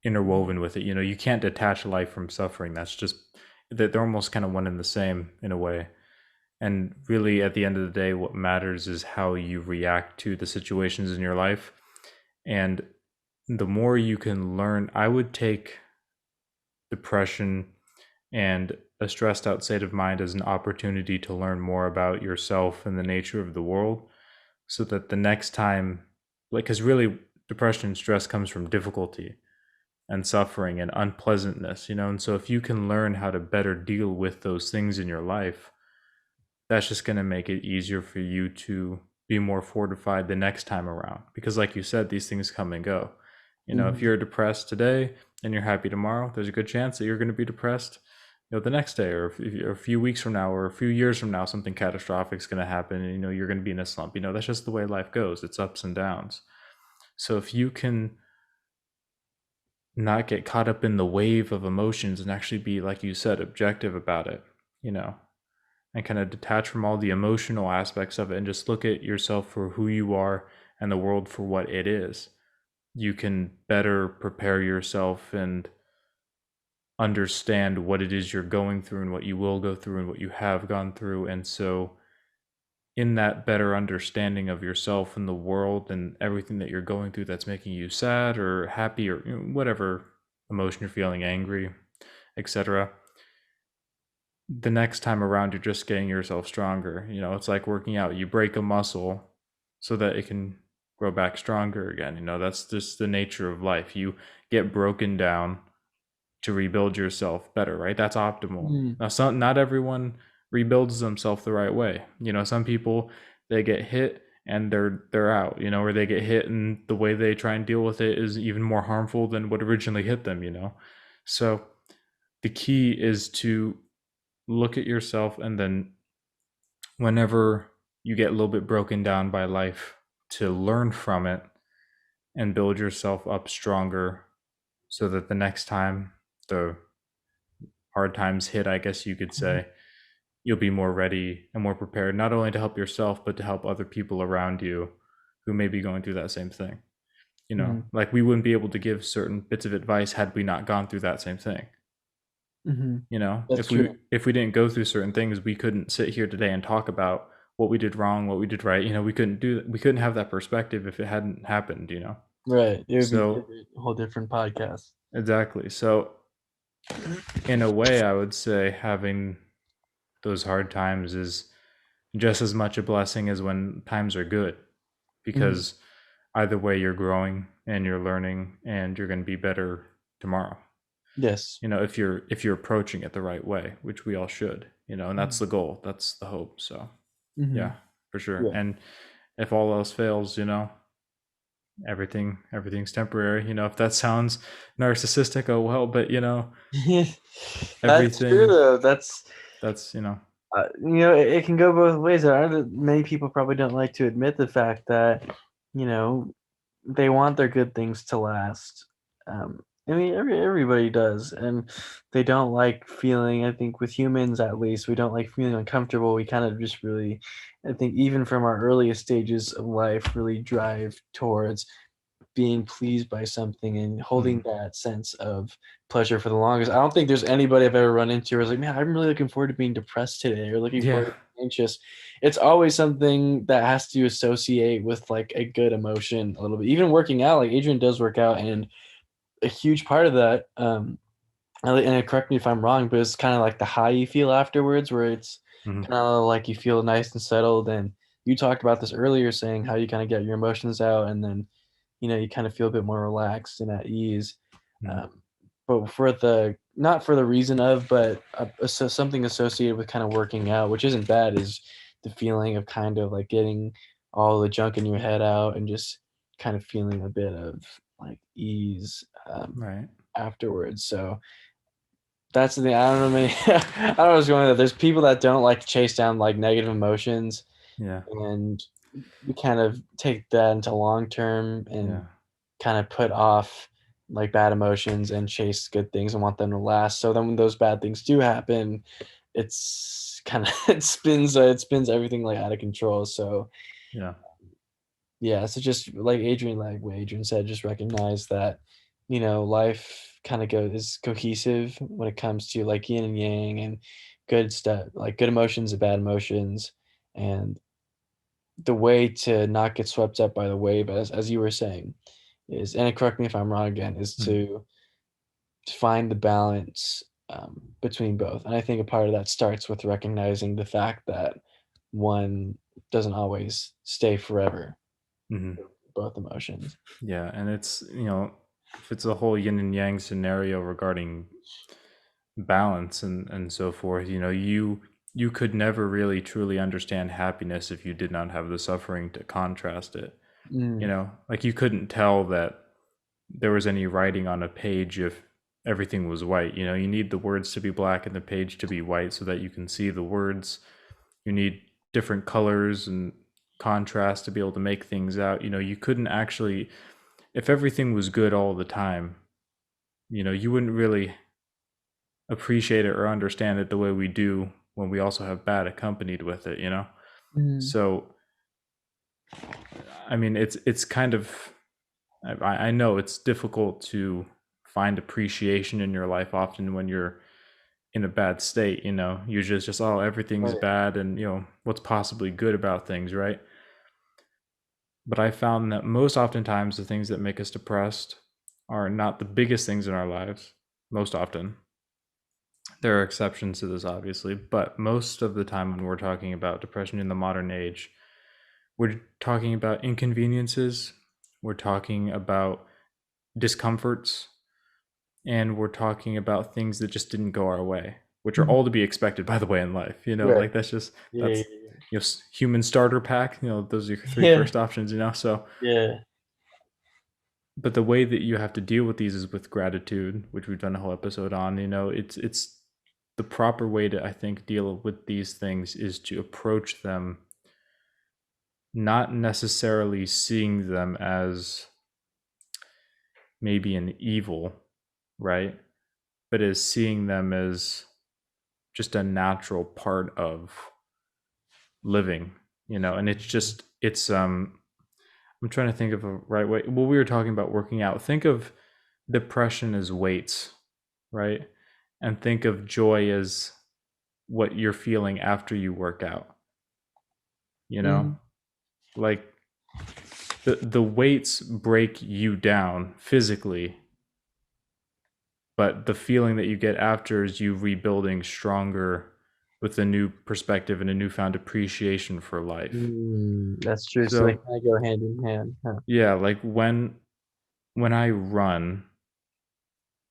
interwoven with it. You can't detach life from suffering. That's just that they're almost kind of one and the same in a way. And really, at the end of the day, what matters is how you react to the situations in your life. And the more you can learn, I would take depression and a stressed out state of mind as an opportunity to learn more about yourself and the nature of the world, so that the next time, like, because really depression and stress comes from difficulty and suffering and unpleasantness, and so if you can learn how to better deal with those things in your life, that's just going to make it easier for you to be more fortified the next time around, because like you said, these things come and go. If Mhm. you're depressed today and you're happy tomorrow, there's a good chance that you're going to be depressed the next day, or a few weeks from now, or a few years from now, something catastrophic is going to happen, and you're going to be in a slump. That's just the way life goes. It's ups and downs. So if you can not get caught up in the wave of emotions and actually be, like you said, objective about it, you know, and kind of detach from all the emotional aspects of it and just look at yourself for who you are and the world for what it is, you can better prepare yourself and understand what it is you're going through and what you will go through and what you have gone through. And so, in that better understanding of yourself and the world and everything that you're going through that's making you sad or happy, or whatever emotion you're feeling, angry, etc., the next time around you're just getting yourself stronger. It's like working out. You break a muscle so that it can grow back stronger again. That's just the nature of life. You get broken down to rebuild yourself better, right? That's optimal. Mhm. Now, not everyone rebuilds themselves the right way. Some people, they get hit and they're out, or they get hit and the way they try and deal with it is even more harmful than what originally hit them. So the key is to look at yourself, and then whenever you get a little bit broken down by life, to learn from it and build yourself up stronger, so that the next time the hard times hit, I guess you could Mhm. say, you'll be more ready and more prepared, not only to help yourself, but to help other people around you who may be going through that same thing. You know, like we wouldn't be able to give certain bits of advice had we not gone through that same thing. You know, That's true. if we didn't go through certain things, we couldn't sit here today and talk about what we did wrong, what we did right. You know, we couldn't have that perspective if it hadn't happened, you know. Right. It would be So a whole different podcast. exactly. So in a way, I would say having those hard times is just as much a blessing as when times are good, because either way you're growing and you're learning and you're going to be better tomorrow. Yes. You know, if you're approaching it the right way, which we all should, you know, and that's the goal, that's the hope. So yeah, for sure. Yeah. And if all else fails, you know, everything's temporary. You know, if that sounds narcissistic, oh well, but you know, That's true though. That's you know, you know, it can go both ways. Many people probably don't like to admit the fact that, you know, they want their good things to last. I mean, everybody does, and they don't like feeling. I think with humans, at least, we don't like feeling uncomfortable. We kind of just really, I think, even from our earliest stages of life, really drive towards being pleased by something and holding that sense of pleasure for the longest. I don't think there's anybody I've ever run into who's like, man, I'm really looking forward to being depressed today or looking forward yeah, to being anxious. It's always something that has to associate with like a good emotion a little bit. Even working out, like Adrian does work out, and a huge part of that, and correct me if I'm wrong, but it's kind of like the high you feel afterwards, where it's kind of like you feel nice and settled. And you talked about this earlier, saying how you kind of get your emotions out, and then you know you kind of feel a bit more relaxed and at ease. Um, but for the not for the reason of, but something associated with kind of working out, which isn't bad, is the feeling of kind of like getting all the junk in your head out and just kind of feeling a bit of like ease right, afterwards. So that's the thing. I don't know. Many, I don't know what's going on. There's people that don't like to chase down like negative emotions, yeah, and you kind of take that into long term and yeah, kind of put off like bad emotions and chase good things and want them to last. So then when those bad things do happen, it's kind of it spins everything like out of control. So yeah, yeah, so just like what Adrian said, just recognize that, you know, life kind of is cohesive when it comes to like yin and yang and good stuff, like good emotions and bad emotions. And the way to not get swept up by the wave, as you were saying, is, and correct me if I'm wrong again, is to find the balance between both. And I think a part of that starts with recognizing the fact that one doesn't always stay forever, both emotions. yeah. And it's, you know, if it's a whole yin and yang scenario regarding balance and so forth, you know, you could never really truly understand happiness if you did not have the suffering to contrast it. You know, like you couldn't tell that there was any writing on a page if everything was white. You know, you need the words to be black and the page to be white so that you can see the words. You need different colors and contrast to be able to make things out. You know, you couldn't actually, if everything was good all the time, you know, you wouldn't really appreciate it or understand it the way we do when we also have bad accompanied with it, you know? So, I mean, it's kind of, I know it's difficult to find appreciation in your life often when you're in a bad state, you know. Usually it's just, oh, everything's Right. bad and, you know, what's possibly good about things, right? But I found that most oftentimes the things that make us depressed are not the biggest things in our lives, most often. There are exceptions to this, obviously, but most of the time when we're talking about depression in the modern age, we're talking about inconveniences, we're talking about discomforts, and we're talking about things that just didn't go our way, which are all to be expected, by the way, in life. You know, Right. like that's just, Yeah. that's, you know, human starter pack, you know, those are your three Yeah. first options, you know. So Yeah. but the way that you have to deal with these is with gratitude, which we've done a whole episode on. You know, it's the proper way to, I think, deal with these things is to approach them not necessarily seeing them as maybe an evil, right? But as seeing them as just a natural part of living, you know. And it's just, it's I'm trying to think of a right way. Well, we were talking about working out. Think of depression as weights, right? And think of joy as what you're feeling after you work out. You know, Mm-hmm. like the weights break you down physically, but the feeling that you get after is you rebuilding stronger with a new perspective and a newfound appreciation for life. That's true. So they So kind of go hand in hand. Huh? yeah, like when I run,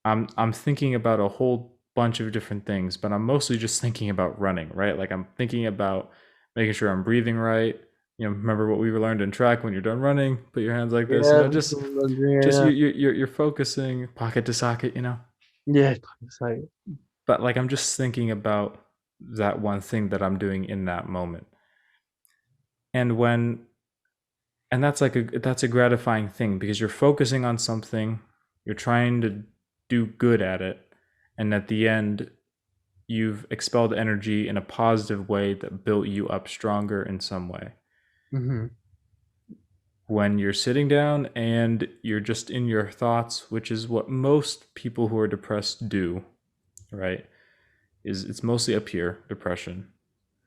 I'm thinking about a whole bunch of different things, but I'm mostly just thinking about running, right? Like I'm thinking about making sure I'm breathing right. Remember what we learned in track: when you're done running, put your hands like this. Yeah, Just yeah, you're focusing pocket to socket. yeah. It's like, But like I'm just thinking about that one thing that I'm doing in that moment, and when and that's a gratifying thing because you're focusing on something, you're trying to do good at it, and at the end you've expelled energy in a positive way that built you up stronger in some way. mm-hmm. When you're sitting down and you're just in your thoughts, which is what most people who are depressed do, right? Is it's mostly up here, depression.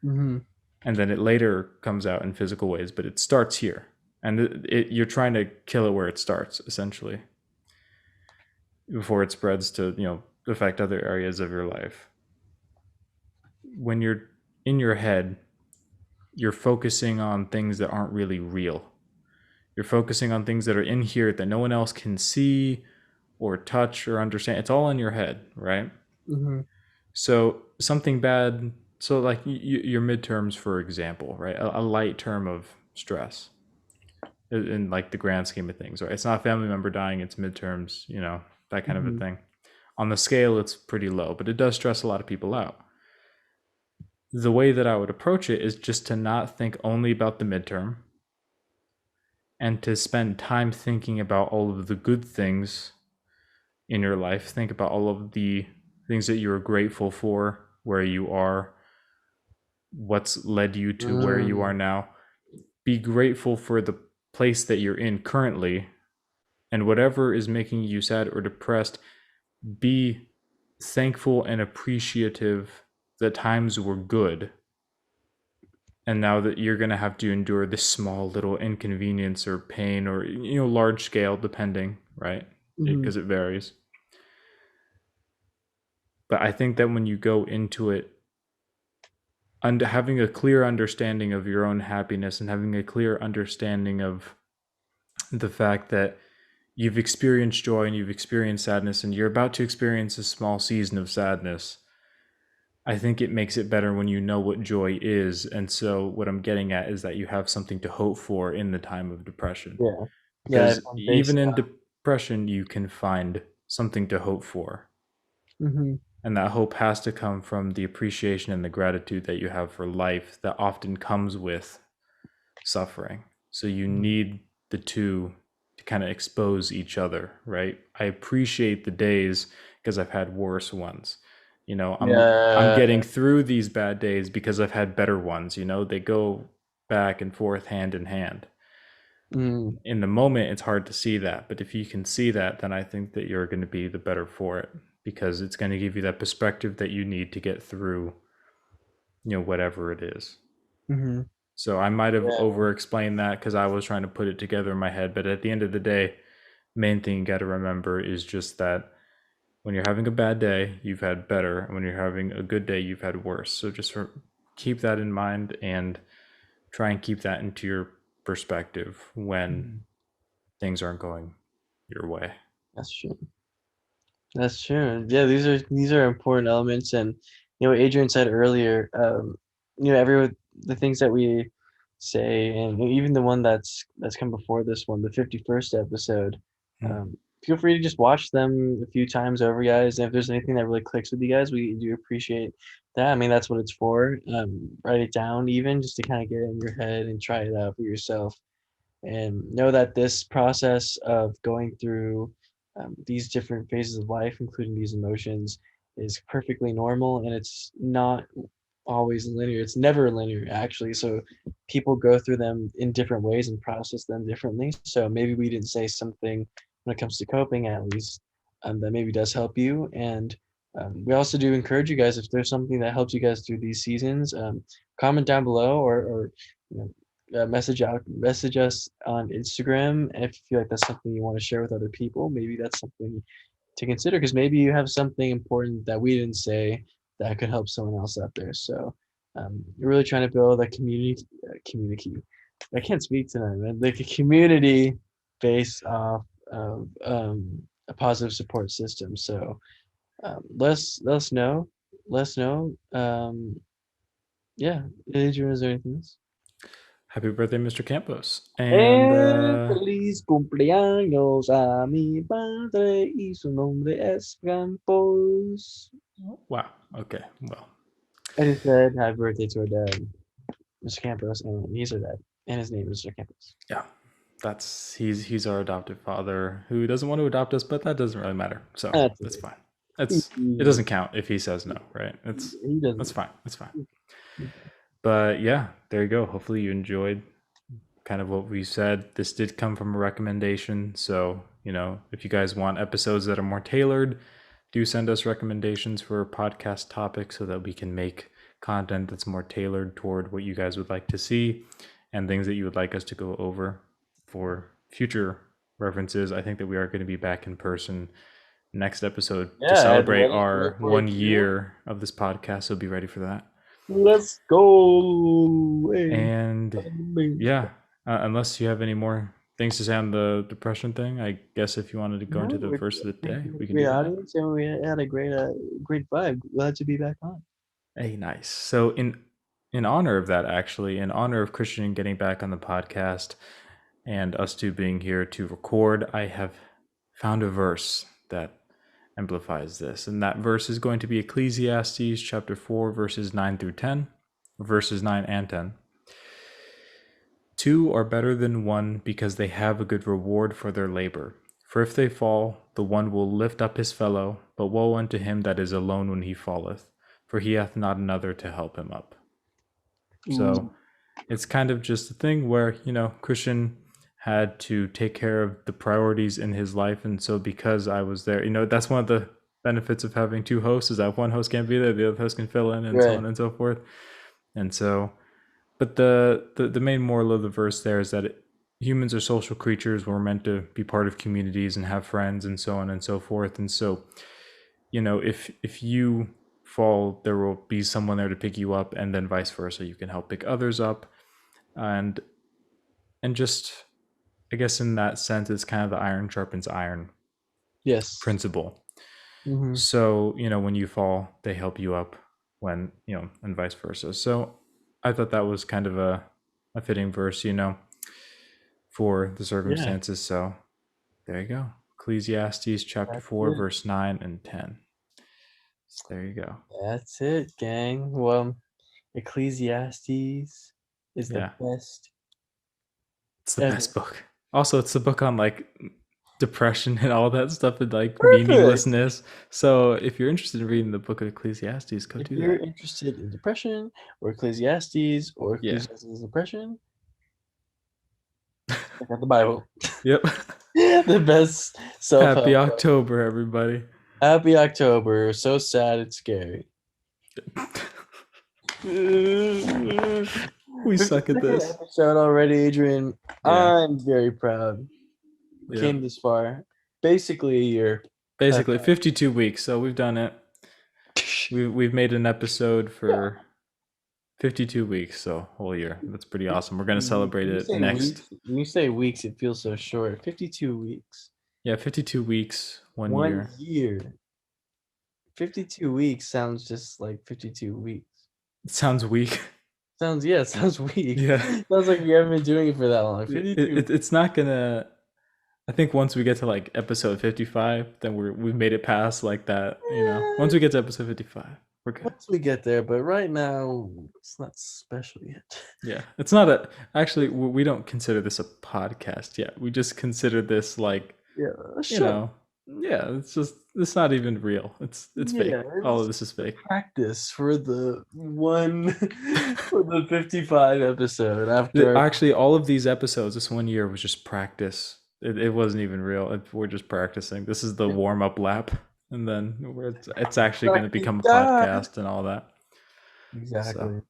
Mm-hmm. And then it later comes out in physical ways, but it starts here. And you're trying to kill it where it starts, essentially, before it spreads to, affect other areas of your life. When you're in your head, you're focusing on things that aren't really real. You're focusing on things that are in here that no one else can see or touch or understand. It's all in your head, right? Mm-hmm. So something bad, so like your midterms, for example, right? A light term of stress in like the grand scheme of things, right? It's not a family member dying, it's midterms, that kind of a Mm-hmm. thing. On the scale, it's pretty low, but it does stress a lot of people out. The way that I would approach it is just to not think only about the midterm and to spend time thinking about all of the good things in your life. Think about all of the things that you're grateful for, where you are, what's led you to where you are Mm. now. Be grateful for the place that you're in currently, and whatever is making you sad or depressed, be thankful and appreciative that times were good. And now that you're going to have to endure this small little inconvenience or pain or, large scale, depending, right? Mm-hmm. Because it varies. But I think that when you go into it and having a clear understanding of your own happiness and having a clear understanding of the fact that you've experienced joy and you've experienced sadness and you're about to experience a small season of sadness, I think it makes it better when you know what joy is. And so what I'm getting at is that you have something to hope for in the time of depression. Yeah. Yeah. If Because I'm even based in on. depression, you can find something to hope for. Mm-hmm. And that hope has to come from the appreciation and the gratitude that you have for life that often comes with suffering. So you need the two to kind of expose each other, right? I appreciate the days because I've had worse ones. I'm Yeah. getting through these bad days because I've had better ones, they go back and forth hand in hand. Mm. In the moment it's hard to see that, but if you can see that, then I think that you're going to be the better for it because it's going to give you that perspective that you need to get through, whatever it is. Mm-hmm. So I might have Yeah. over explained that because I was trying to put it together in my head, but at the end of the day, main thing you got to remember is just that when you're having a bad day, you've had better, and when you're having a good day, you've had worse. So just keep that in mind and try and keep that into your perspective when Mhm. things aren't going your way. That's true. That's true. Yeah, these are important elements, and Adrian said earlier, every the things that we say, and even the one that's come before this one, the 51st episode. Hmm. Um, Feel free to just watch them a few times over, guys. And if there's anything that really clicks with you guys, we do appreciate that. I mean, that's what it's for. Write it down, even just to kind of get it in your head and try it out for yourself, and know that this process of going through these different phases of life, including these emotions, is perfectly normal, and it's not always linear. It's never linear, actually. So people go through them in different ways and process them differently. So maybe we didn't say something when it comes to coping, at least, that maybe does help you. And we also do encourage you guys, if there's something that helps you guys through these seasons, comment down below, or you know, message us on Instagram if you feel like that's something you want to share with other people. Maybe that's something to consider, because maybe you have something important that we didn't say that could help someone else out there. So we're really trying to build a community. I can't speak tonight, man. Like a community based off of a positive support system. So let us know. Let us know. Yeah, Adrian, is there anything else? Happy birthday, Mr. Campos. And Feliz cumpleaños a mi padre y su nombre es Campos. wow. Okay. Well, I just said happy birthday to our dad, Mr. Campos, and he's our dad, and his name is Mr. Campos. yeah. He's our adoptive father who doesn't want to adopt us, but that doesn't really matter. So that's fine. It doesn't count if he says no, right? He doesn't. That's fine. That's fine. But yeah, there you go. Hopefully you enjoyed kind of what we said. This did come from a recommendation. So, you know, if you guys want episodes that are more tailored, do send us recommendations for podcast topics so that we can make content that's more tailored toward what you guys would like to see and things that you would like us to go over for future references. I think that we are going to be back in person next episode to celebrate our 1 year of this podcast. So be ready for that. Let's go. And yeah, unless you have any more things to say on the depression thing, I guess if you wanted to go into the verse of the day, we can do that. Audience, and we had a great vibe. Glad to be back on. Hey, nice. So in honor of that, actually, in honor of Christian getting back on the podcast and us two being here to record, I have found a verse that amplifies this. And that verse is going to be Ecclesiastes chapter 4, verses 9 through 10, verses 9 and 10. Two are better than one because they have a good reward for their labor. For if they fall, the one will lift up his fellow, but woe unto him that is alone when he falleth, for he hath not another to help him up. So it's kind of just a thing where, you know, Christian had to take care of the priorities in his life. And so because I was there, you know, that's one of the benefits of having two hosts, is that one host can't be there, the other host can fill in, and so on and so forth. And so, but the main moral of the verse there is that humans are social creatures. We're meant to be part of communities and have friends and so on and so forth. And so, you know, if you fall, there will be someone there to pick you up, and then vice versa. You can help pick others up. And just, I guess in that sense, it's kind of the iron sharpens iron principle. Mm-hmm. So, you know, when you fall, they help you up, when, you know, and vice versa. So I thought that was kind of a fitting verse, you know, for the circumstances. Yeah. So there you go. Ecclesiastes chapter 4, verse 9 and 10. So there you go. That's it, gang. Well, Ecclesiastes is the best. It's the best book. Also, it's the book on like depression and all that stuff, and like meaninglessness. So if you're interested in reading the book of Ecclesiastes, go do that. If you're interested in depression or Ecclesiastes or Ecclesiastes depression, check out the Bible. Yep. The best self-help. Happy October, everybody. Happy October. So sad it's scary. We suck at this episode already, Adrian. Yeah. I'm very proud. We came this far. Basically a year. Basically 52 weeks. So we've done it. We've made an episode for 52 weeks, so whole year. That's pretty awesome. We're going to celebrate it next. When you say weeks, it feels so short. 52 weeks. Yeah, 52 weeks, 1 year. 1 year. 52 weeks sounds just like 52 weeks. It sounds weak. It sounds weak. Yeah. Sounds like you haven't been doing it for that long. It's not gonna. I think once we get to like episode 55, then we've made it past like that. You know, once we get to episode 55, we're good. Once we get there, but right now it's not special yet. Yeah, it's not actually, we don't consider this a podcast yet. We just consider this like, you know, Yeah, it's not even real. It's fake. All of it's this is fake. practice for the one for the 55 episode after. Actually, all of these episodes this one year was just practice. It wasn't even real. We're just practicing. This is the warm up lap, and then it's actually going to become a podcast and all that. Exactly. So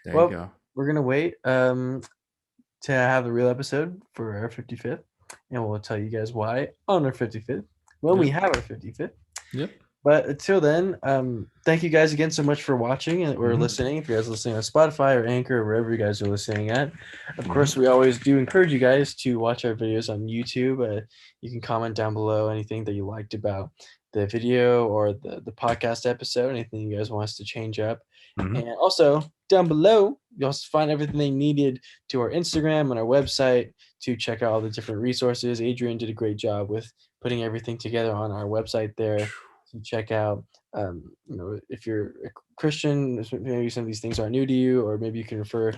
there Well, you go. we're gonna wait to have the real episode for our 55th, and we'll tell you guys why on our 55th when we have our 55th. Yep. But until then, thank you guys again so much for watching or listening. If you guys are listening on Spotify or Anchor or wherever you guys are listening at, of course, we always do encourage you guys to watch our videos on YouTube. You can comment down below anything that you liked about the video or the podcast episode, anything you guys want us to change up. And also down below, you'll also find everything needed to our Instagram and our website to check out all the different resources. Adrian did a great job with putting everything together on our website there to check out. If you're a Christian, maybe some of these things are new to you, or maybe you can refer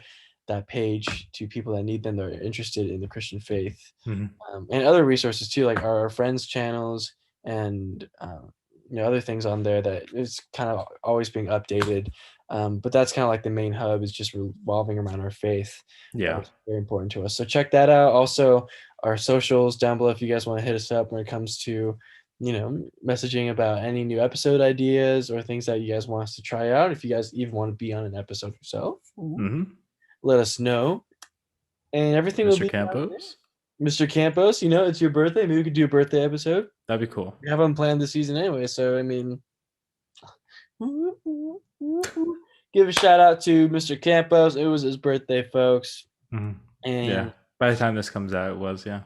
that page to people that need them, that are interested in the Christian faith. And other resources too, like our friends' channels and other things on there that is kind of always being updated. But that's kind of like the main hub, is just revolving around our faith. Yeah. Which is very important to us. So check that out. Also, our socials down below if you guys want to hit us up when it comes to messaging about any new episode ideas or things that you guys want us to try out. If you guys even want to be on an episode yourself, let us know. And everything will Mr. be Campos. Mr. Campos, it's your birthday. Maybe we could do a birthday episode. That'd be cool. We haven't planned this season anyway, so I mean, give a shout out to Mr. Campos. It was his birthday, folks. And yeah, by the time this comes out, it was. Yeah,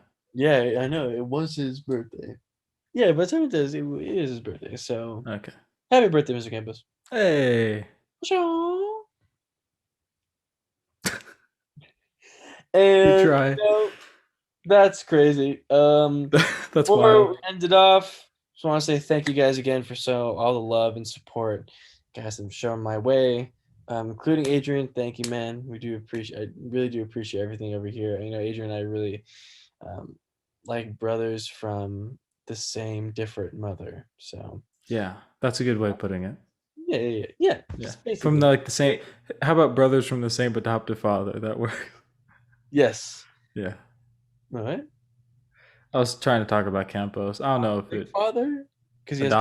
I know it was his birthday. Yeah, by the time it does, it is his birthday. So okay, happy birthday, Mr. Campos. Hey. And you try. That's crazy. That's before wild. we end it off, just want to say thank you guys again for all the love and support you guys have shown my way, including Adrian. Thank you, man. I really do appreciate everything over here. Adrian and I really like brothers from the same different mother. So yeah, that's a good way of putting it. Yeah. From the same. How about brothers from the same adoptive father? That works. Yes. Yeah. All right. I was trying to talk about Campos. I don't know if it father, because he has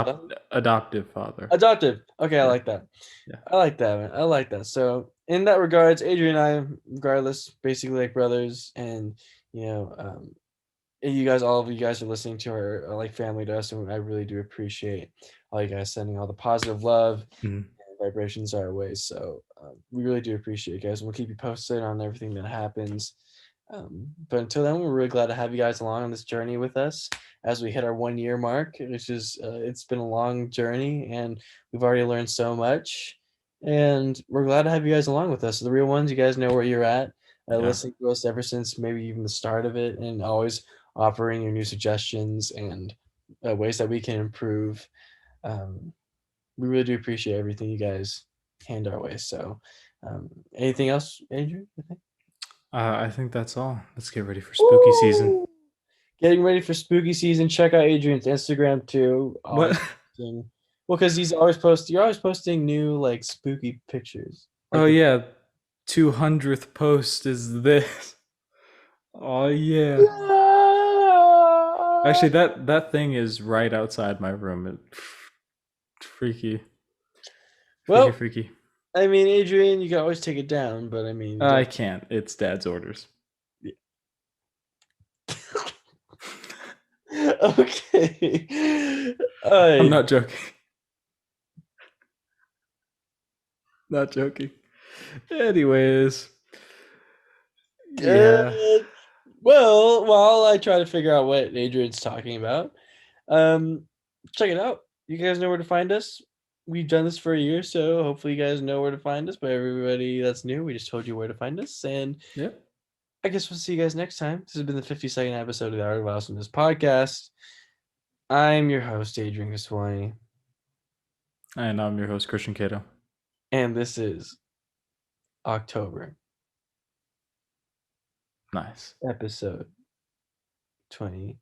adoptive father. Adoptive. Okay, I like that. Yeah. I like that, man. I like that. So in that regards, Adrian and I, regardless, basically like brothers, and all of you guys are listening to our like family to us, and I really do appreciate all you guys sending all the positive love and vibrations our way. So we really do appreciate you guys, and we'll keep you posted on everything that happens. But until then, we're really glad to have you guys along on this journey with us as we hit our 1 year mark, which is it's been a long journey, and we've already learned so much, and we're glad to have you guys along with us. The real ones, you guys know where you're at, listening to us ever since maybe even the start of it, and always offering your new suggestions and ways that we can improve. We really do appreciate everything you guys hand our way. So anything else, Adrian, you think? I think that's all. Let's get ready for spooky season. Getting ready for spooky season. Check out Adrian's Instagram too. What? Well, because you're always posting new like spooky pictures. Oh yeah, 200th post is this. Oh yeah. Actually, that thing is right outside my room. Freaky. Well, freaky. I mean, Adrian, you can always take it down, but I mean, I can't. It's Dad's orders. Yeah. Okay. I'm not joking. Not joking. Anyways. Yeah. Well, while I try to figure out what Adrian's talking about, check it out. You guys know where to find us. We've done this for a year, so hopefully you guys know where to find us. But everybody that's new, we just told you where to find us. And I guess we'll see you guys next time. This has been the 52nd episode of the Art of Awesomeness podcast. I'm your host, Adrian Kiswani. And I'm your host, Christian Caito. And this is October. Nice. Episode 20.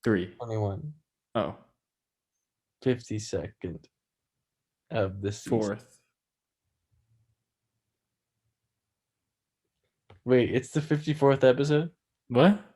3. 21. Oh, 52nd of the season. 4th. Wait, it's the 54th episode? What?